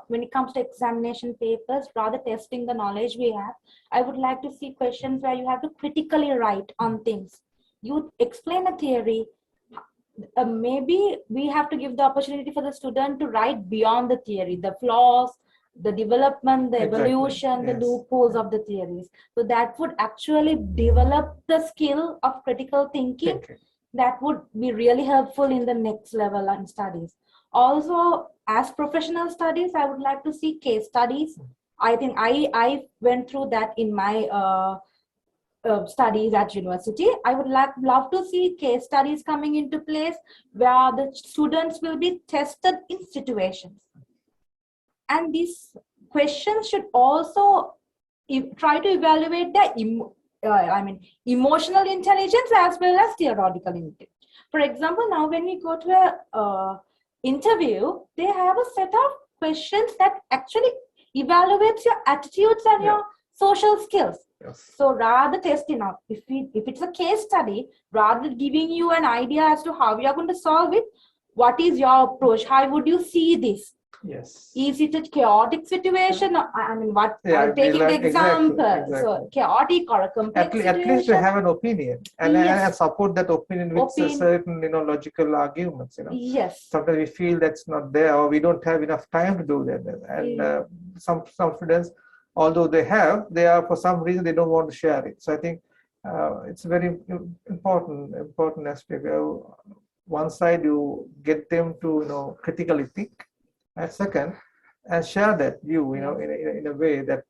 when it comes to examination papers, rather testing the knowledge we have, I would like to see questions where you have to critically write on things. You explain a theory, maybe we have to give the opportunity for the student to write beyond the theory, the flaws, the development, the evolution, the loopholes of the theories. So that would actually develop the skill of critical thinking. That would be really helpful in the next level on studies. Also, as professional studies, I would like to see case studies. I think I went through that in my studies at university. I would love to see case studies coming into place where the students will be tested in situations. And these questions should also try to evaluate the emotional intelligence as well as theoretical intelligence. For example, now when we go to a interview, they have a set of questions that actually evaluates your attitudes and your social skills. Yes. So rather testing out, if it's a case study, rather giving you an idea as to how you are going to solve it, what is your approach? How would you see this? Yes. Is it a chaotic situation? I mean, what Yeah, I'm taking the exactly, example. exactly. So chaotic or a complex At least we situation. have an opinion and, Yes. and support that opinion with certain logical arguments. Yes. Sometimes we feel that's not there, or we don't have enough time to do that. And some students, although they are for some reason they don't want to share it. So I think it's a very important aspect. One side you get them to critically think, and second, and share that view in a way that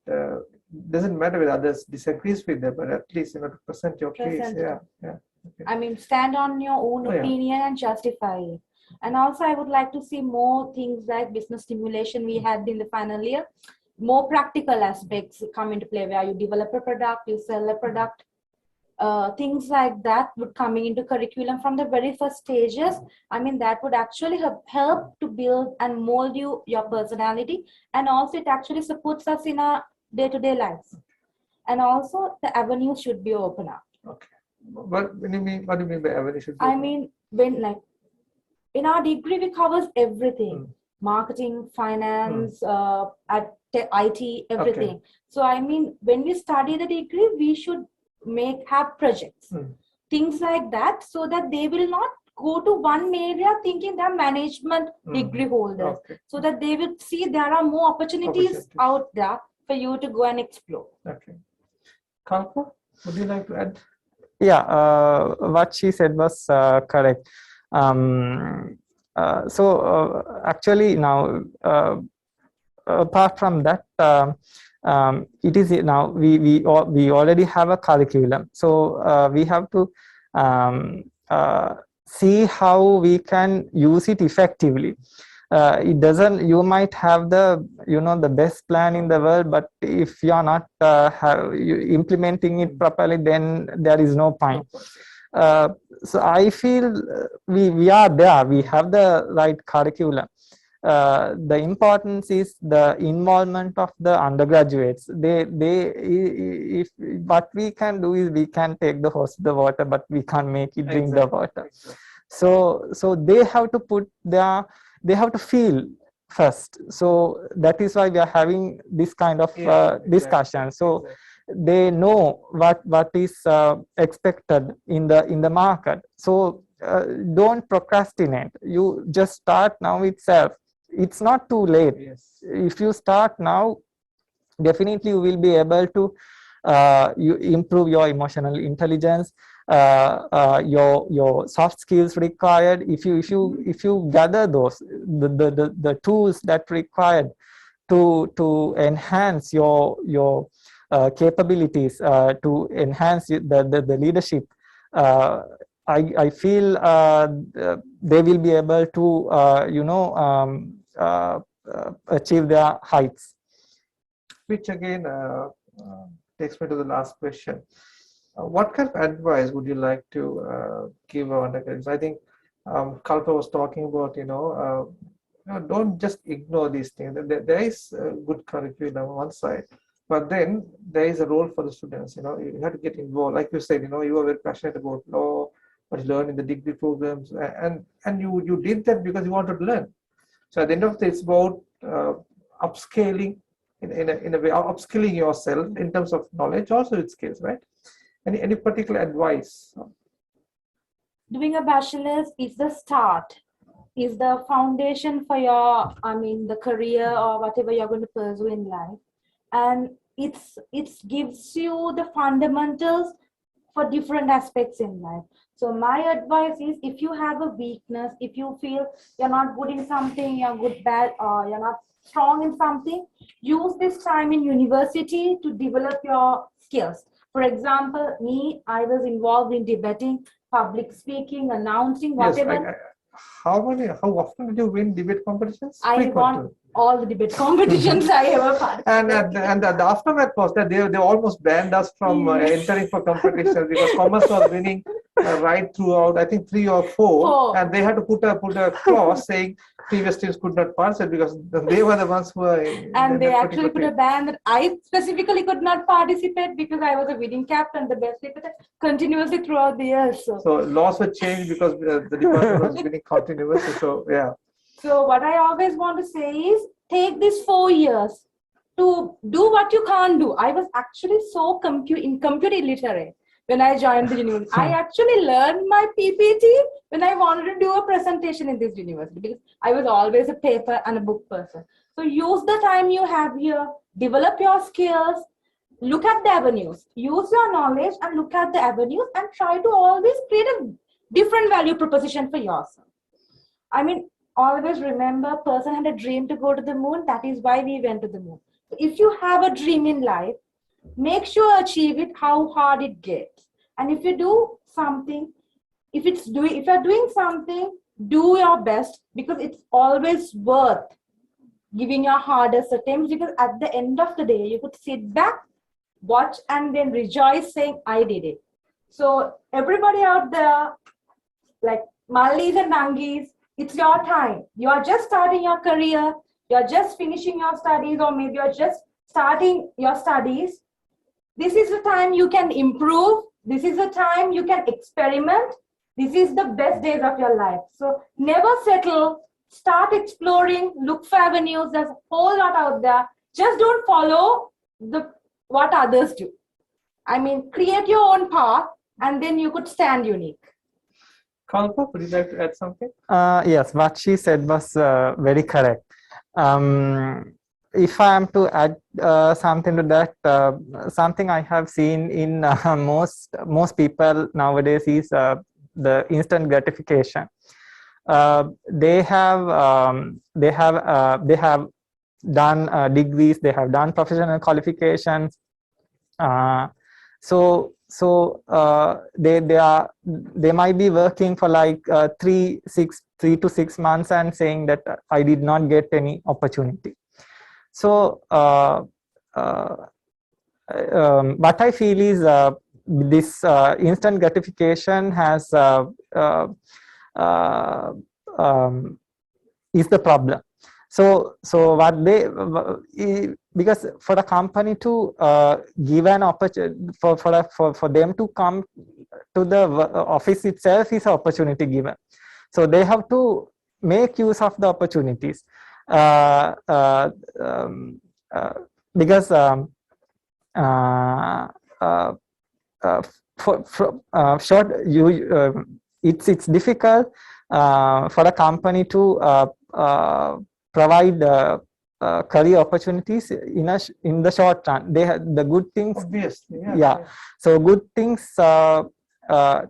doesn't matter whether others disagrees with them, but at least to present your case. Yeah. Okay. I mean, stand on your own opinion and justify it. And also, I would like to see more things like business simulation we had in the final year. More practical aspects come into play, where you develop a product, you sell a product. Things like that would coming into curriculum from the very first stages. I mean, that would actually help to build and mold your personality, and also it actually supports us in our day-to-day lives. And also the avenues should be open up. Okay. What do you mean by avenue should be open? I mean, when like in our degree we covers everything. Marketing, finance, at IT, everything. Okay. So I mean, when we study the degree, we should have projects, things like that, so that they will not go to one area thinking they're management degree holders. Okay. So that they will see there are more opportunities out there for you to go and explore. Okay. Kalpa, would you like to add? Yeah, what she said was correct. Actually now, apart from that, it is now we already have a curriculum, so we have to see how we can use it effectively. It doesn't, you might have the best plan in the world, but if you are not implementing it properly, then there is no point. So I feel we are there, we have the right curriculum. The importance is the involvement of the undergraduates. If what we can do is we can take the horse to the water, but we can't make it drink the water. So they have to they have to feel first. So that is why we are having this kind of discussion. So they know what is expected in the market. So don't procrastinate. You just start now itself. It's not too late. Yes. If you start now, definitely you will be able to you improve your emotional intelligence, your soft skills required. If you gather those the tools that required to enhance your capabilities, to enhance the leadership, I feel they will be able to achieve their heights. Which again takes me to the last question. What kind of advice would you like to give our undergraduates? I think Kalpa was talking about, don't just ignore these things. There is a good curriculum on one side, but then there is a role for the students. You have to get involved. Like you said, you are very passionate about law, what you learn in the degree programs, and you did that because you wanted to learn. So at the end of the day, it's about upscaling in a way, upskilling yourself in terms of knowledge, also with skills, right? Any particular advice? Doing a bachelor's is the start, is the foundation for your, the career or whatever you're going to pursue in life. And it gives you the fundamentals for different aspects in life. So my advice is, if you have a weakness, if you feel you're not good in something, you're good, bad, or you're not strong in something, use this time in university to develop your skills. For example, I was involved in debating, public speaking, announcing, whatever. Yes, how often did you win debate competitions? I won all the debate competitions I ever participated. And the aftermath was that they almost banned us from entering for competitions because commerce was winning right throughout, I think 3 or 4, and they had to put a clause saying previous teams could not participate because they were the ones who were. And they actually put a ban that I specifically could not participate because I was a winning captain, the best player continuously throughout the years. So laws were changed because the department was winning continuously. So yeah. So what I always want to say is take these 4 years to do what you can't do. I was actually so computer illiterate when I joined the university. I actually learned my PPT when I wanted to do a presentation in this university because I was always a paper and a book person. So use the time you have here, develop your skills, look at the avenues, use your knowledge and look at the avenues and try to always create a different value proposition for yourself. I mean, always remember, a person had a dream to go to the moon. That is why we went to the moon. If you have a dream in life, make sure achieve it how hard it gets. And if you do something, if you're doing something, do your best because it's always worth giving your hardest attempts because at the end of the day, you could sit back, watch, and then rejoice saying, I did it. So everybody out there, like Mallis and Nangis, it's your time. You are just starting your career. You're just finishing your studies, or maybe you're just starting your studies. This is the time you can improve. This is the time you can experiment. This is the best days of your life. So never settle. Start exploring. Look for avenues. There's a whole lot out there. Just don't follow what others do. I mean, create your own path, and then you could stand unique. Kalpa, would you like to add something? Yes, what she said was very correct. If I am to add something to that, something I have seen in most people nowadays is the instant gratification. They have done degrees, they have done professional qualifications. So they might be working for like 3 to 6 months and saying that I did not get any opportunity. So what I feel is this instant gratification has is the problem. So what they, because for the company to give an opportunity for them to come to the office itself is an opportunity given. So they have to make use of the opportunities because it's difficult for a company to provide career opportunities in the short run. They have the good things. Obviously, yeah. So good things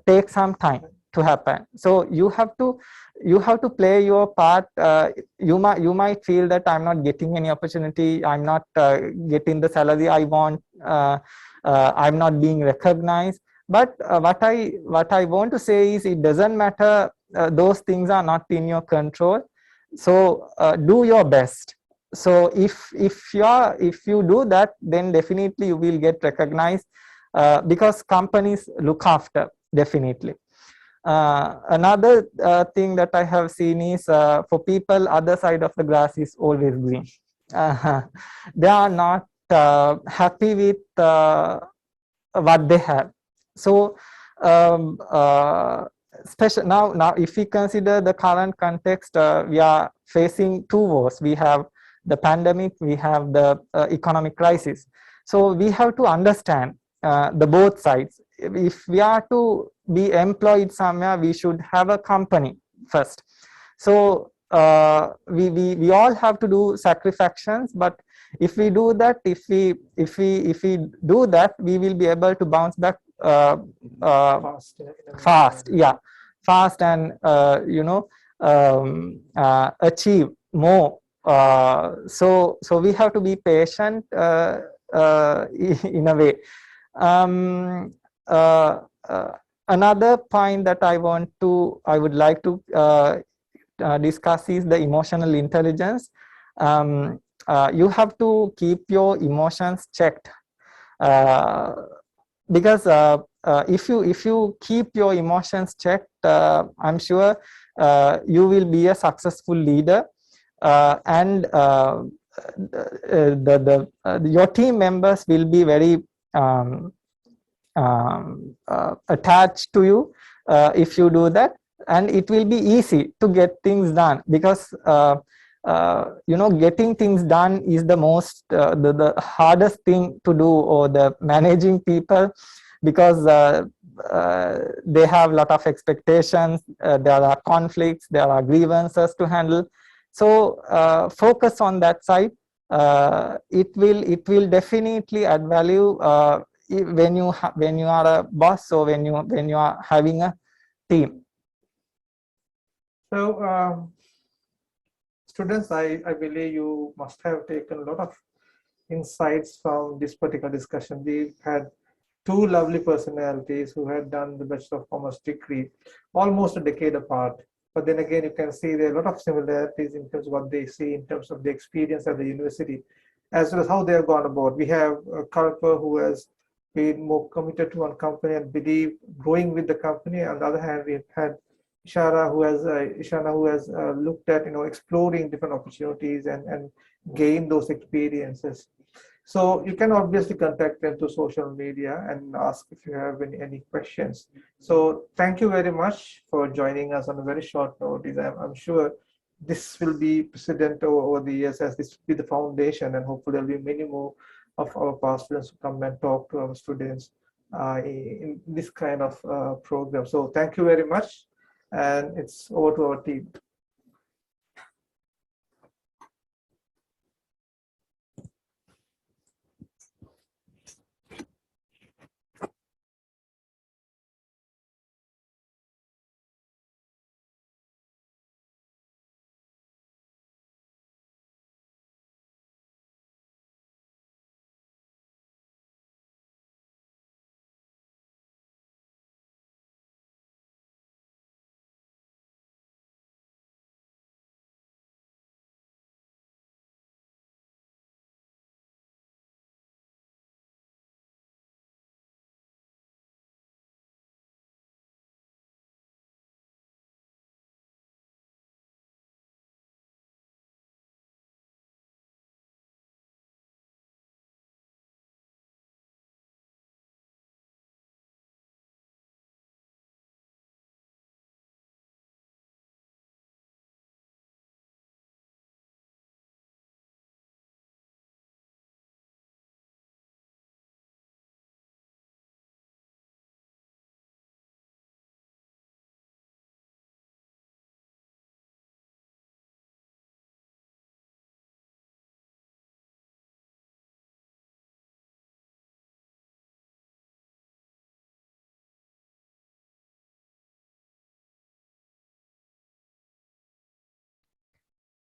take some time to happen. So you have to play your part. You might feel that I'm not getting any opportunity. I'm not getting the salary I want. I'm not being recognized. But what I want to say is it doesn't matter. Those things are not in your control. So do your best. So if you do that, then definitely you will get recognized because companies look after, definitely. Another thing that I have seen is for people, other side of the grass is always green. They are not happy with what they have. So especially now if we consider the current context, we are facing 2 wars. We have the pandemic, we have the economic crisis. So we have to understand the both sides. If we are to be employed somewhere, we should have a company first. So we all have to do sacrifices, but if we do that, if we do that, we will be able to bounce back fast and achieve more. So we have to be patient in a way. Another point that I would like to discuss is the emotional intelligence. You have to keep your emotions checked because if you keep your emotions checked, I'm sure you will be a successful leader, and your team members will be very attached to you if you do that, and it will be easy to get things done, because getting things done is the most the hardest thing to do, or the managing people, because they have a lot of expectations, there are conflicts, there are grievances to handle. So focus on that side. It will definitely add value when you are a boss, or when you are having a team. So students, I believe you must have taken a lot of insights from this particular discussion. We've had two lovely personalities who had done the Bachelor of Commerce degree almost a decade apart. But then again, you can see there are a lot of similarities in terms of what they see, in terms of the experience at the university, as well as how they have gone about. We have Kalpa, who has been more committed to one company and believe growing with the company. On the other hand, we've had Ishana, who has looked at exploring different opportunities and gain those experiences. So you can obviously contact them through social media and ask if you have any questions. So thank you very much for joining us on a very short notice. I'm sure this will be precedent over the years, as this will be the foundation, and hopefully there'll be many more of our past students who come and talk to our students in this kind of program. So thank you very much, and it's over to our team.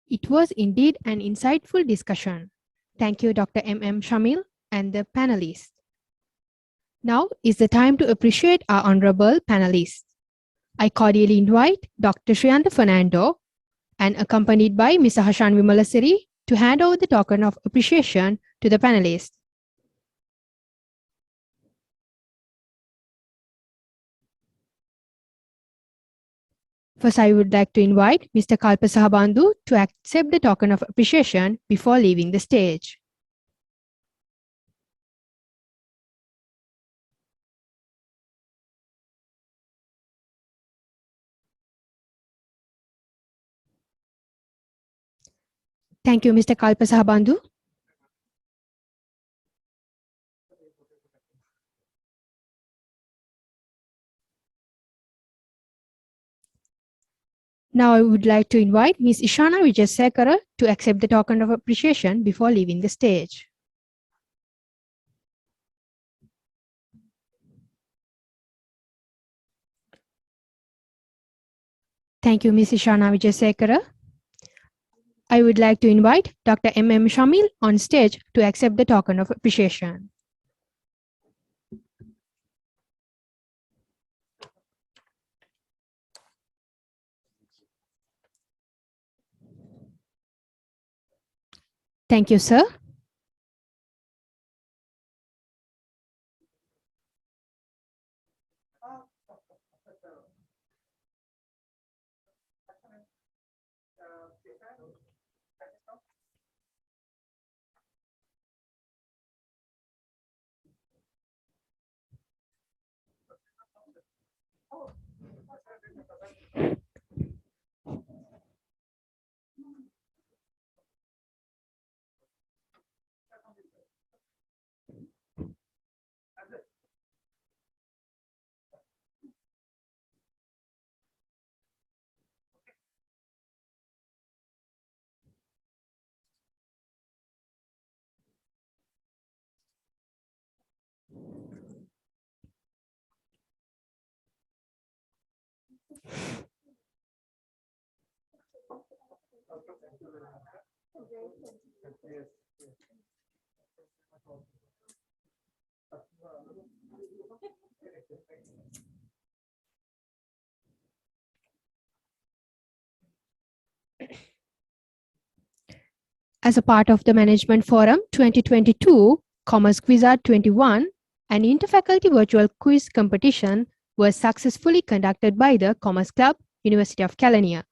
It was indeed an insightful discussion. Thank you, Dr. M.M. Shamil and the panelists. Now is the time to appreciate our honorable panelists. I cordially invite Dr. Shriyanta Fernando, and accompanied by Mr. Hashan Wimalasiri, to hand over the token of appreciation to the panelists. First, I would like to invite Mr. Kalpa Sahabandu to accept the token of appreciation before leaving the stage. Thank you, Mr. Kalpa Sahabandu. Now I would like to invite Ms. Ishana Wijesekara to accept the token of appreciation before leaving the stage. Thank you, Ms. Ishana Wijesekara. I would like to invite Dr. M.M. Shamil on stage to accept the token of appreciation. Thank you, sir. As a part of the Management Forum 2022, Commerce Quizard 21, an interfaculty virtual quiz competition was successfully conducted by the Commerce Club, University of Kelaniya,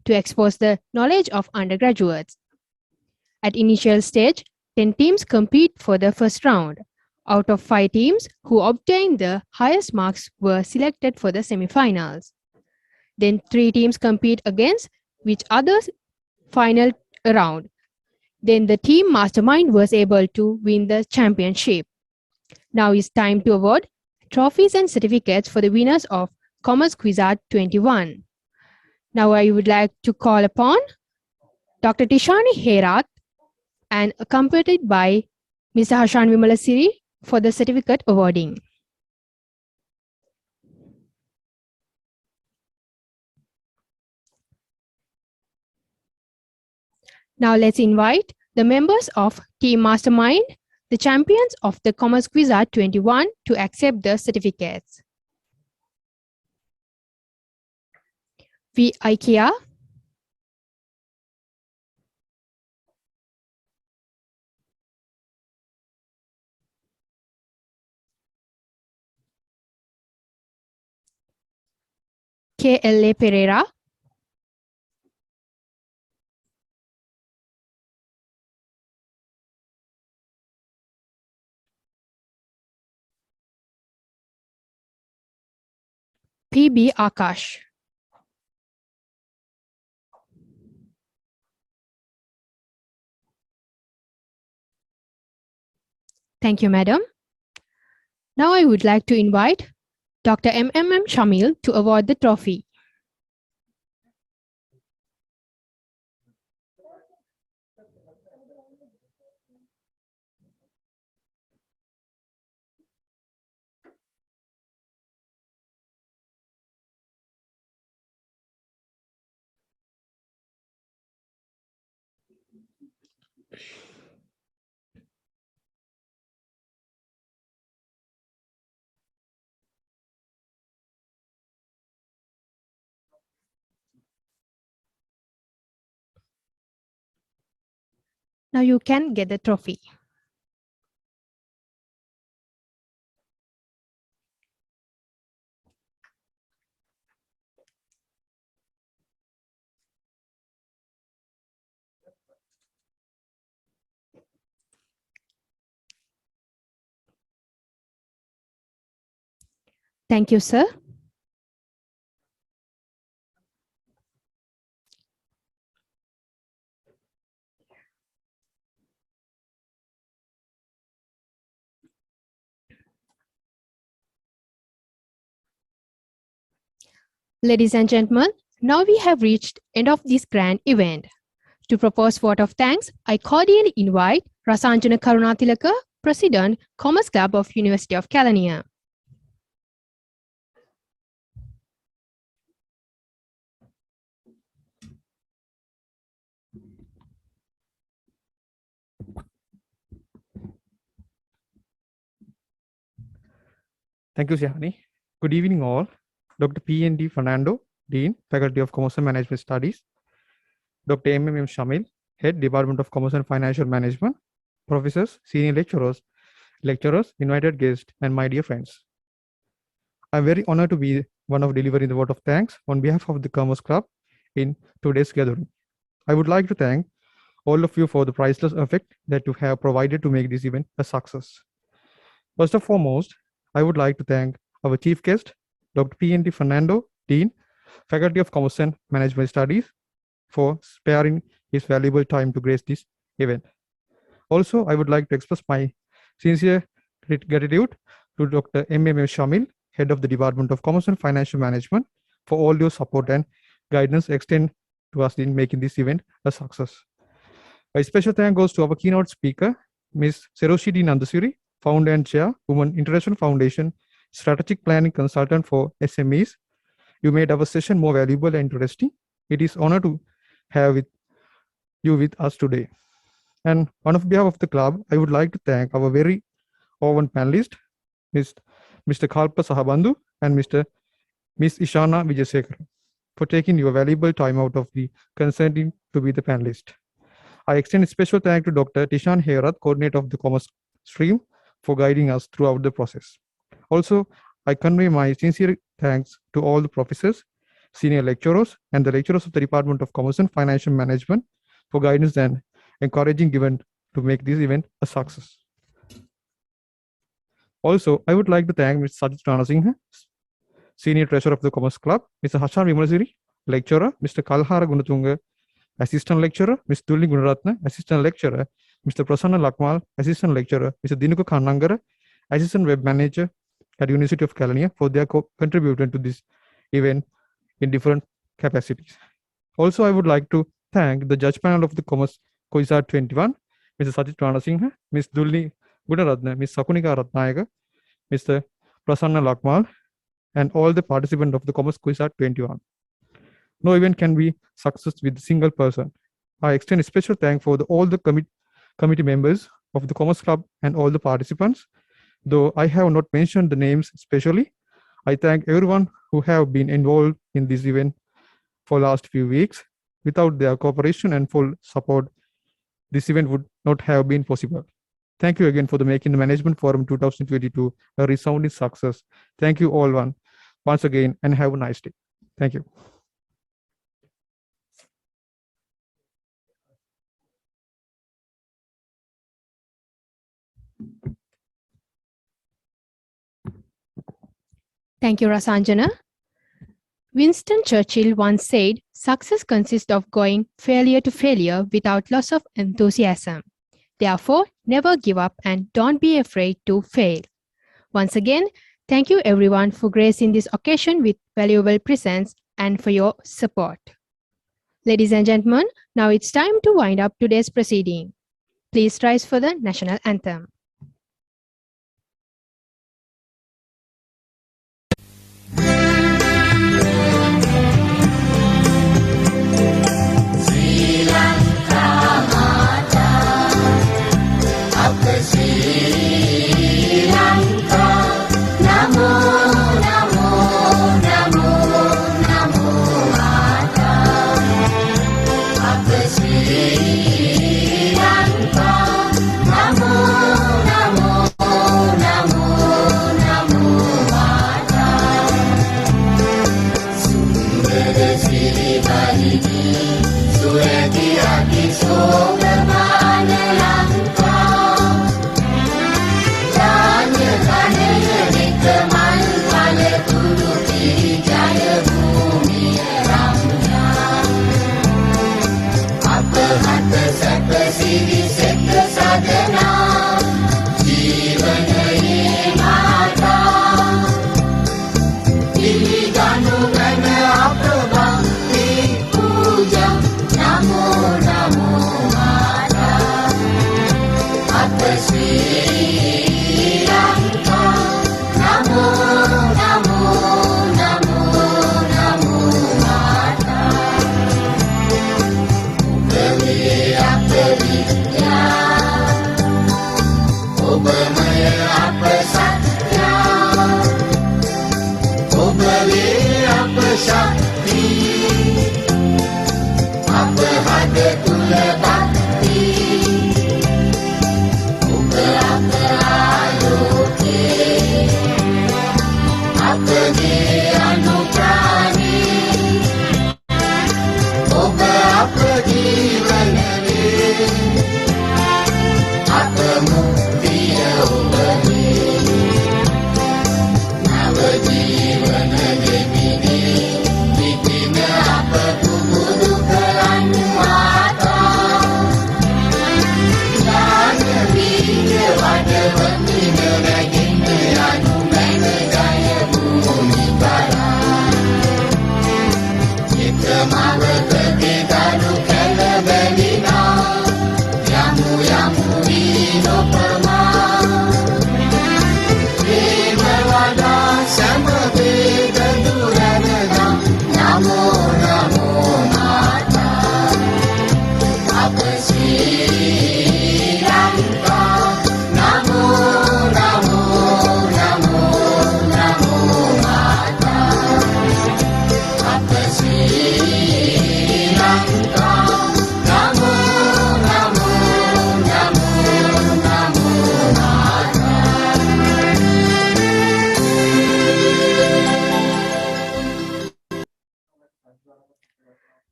to expose the knowledge of undergraduates. At initial stage, 10 teams compete for the first round. Out of 5 teams who obtained the highest marks were selected for the semifinals. Then 3 teams compete against each other's final round. Then the team mastermind was able to win the championship. Now it's time to award trophies and certificates for the winners of Commerce Quizard 21. Now I would like to call upon Dr. Tishani Herath and accompanied by Mr. Hashan Vimalasiri for the certificate awarding. Now let's invite the members of Team Mastermind, the champions of the Commerce Quizard 21, to accept the certificates. V. IKEA, KLA Pereira, PB Akash. Thank you, Madam. Now I would like to invite Dr. M.M.M. Shamil to award the trophy. Now you can get the trophy. Thank you, sir. Ladies and gentlemen, now we have reached end of this grand event. To propose vote of thanks, I cordially invite Rasanjana Karunatilaka, President, Commerce Club of University of Kelaniya. Thank you, Shani. Good evening, all. Dr. P.N.D. Fernando, Dean, Faculty of Commerce and Management Studies. Dr. M.M.M. Shamil, Head, Department of Commerce and Financial Management. Professors, senior lecturers, invited guests, and my dear friends. I'm very honored to be one of delivering the vote of thanks on behalf of the Commerce Club in today's gathering. I would like to thank all of you for the priceless effort that you have provided to make this event a success. First and foremost, I would like to thank our chief guest, Dr. P.N.D. Fernando, Dean, Faculty of Commerce and Management Studies, for sparing his valuable time to grace this event. Also, I would like to express my sincere gratitude to Dr. M.M.M. Shamil, Head of the Department of Commerce and Financial Management, for all your support and guidance extended to us in making this event a success. A special thank goes to our keynote speaker, Ms. Seroshi D, Nandasiri, Founder and Chair, Women International Foundation, Strategic Planning Consultant for SMEs. You made our session more valuable and interesting. It is an honor to have you with us today. And on behalf of the club, I would like to thank our very own panelists, Mr. Kalpa Sahabandu and Ms. Ishana Wijesekara, for taking your valuable time out of the consenting to be the panelist. I extend a special thanks to Dr. Tishan Herat, coordinator of the Commerce stream, for guiding us throughout the process. Also, I convey my sincere thanks to all the professors, senior lecturers, and the lecturers of the Department of Commerce and Financial Management for guidance and encouraging given to make this event a success. Also, I would like to thank Mr. Sajid Rana Singh, Senior Treasurer of the Commerce Club, Mr. Ishana Wijesekara, Lecturer, Mr. Kalhara Gunatunga, Assistant Lecturer, Ms. Dulli Gunaratna, Assistant Lecturer, Mr. Prasanna Lakmal, Assistant Lecturer, Mr. Dinuka Kanangara, Assistant Web Manager at University of Kelaniya, for their contribution to this event in different capacities. Also, I would like to thank the judge panel of the Commerce Quizzard 21, Mr. Sajid Rana Singh, Ms. Dulli Gunaratna, Ms. Sakunika Ratnayaka, Mr. Prasanna Lakmal, and all the participants of the Commerce Quizzard 21. No event can be success with a single person. I extend a special thanks for all the committee members of the Commerce Club and all the participants. Though I have not mentioned the names especially, I thank everyone who have been involved in this event for last few weeks. Without their cooperation and full support, this event would not have been possible. Thank you again for making the Management Forum 2022 a resounding success. Thank you all once again, and have a nice day. Thank you. Thank you, Rasanjana. Winston Churchill once said, "Success consists of going failure to failure without loss of enthusiasm. Therefore, never give up and don't be afraid to fail." Once again, thank you everyone for gracing this occasion with valuable presence and for your support. Ladies and gentlemen, now it's time to wind up today's proceeding. Please rise for the national anthem. Namo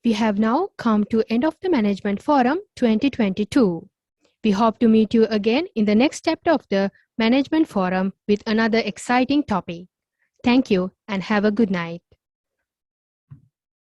We have now come to end of the Management Forum 2022. We hope to meet you again in the next chapter of the Management Forum with another exciting topic. Thank you and have a good night.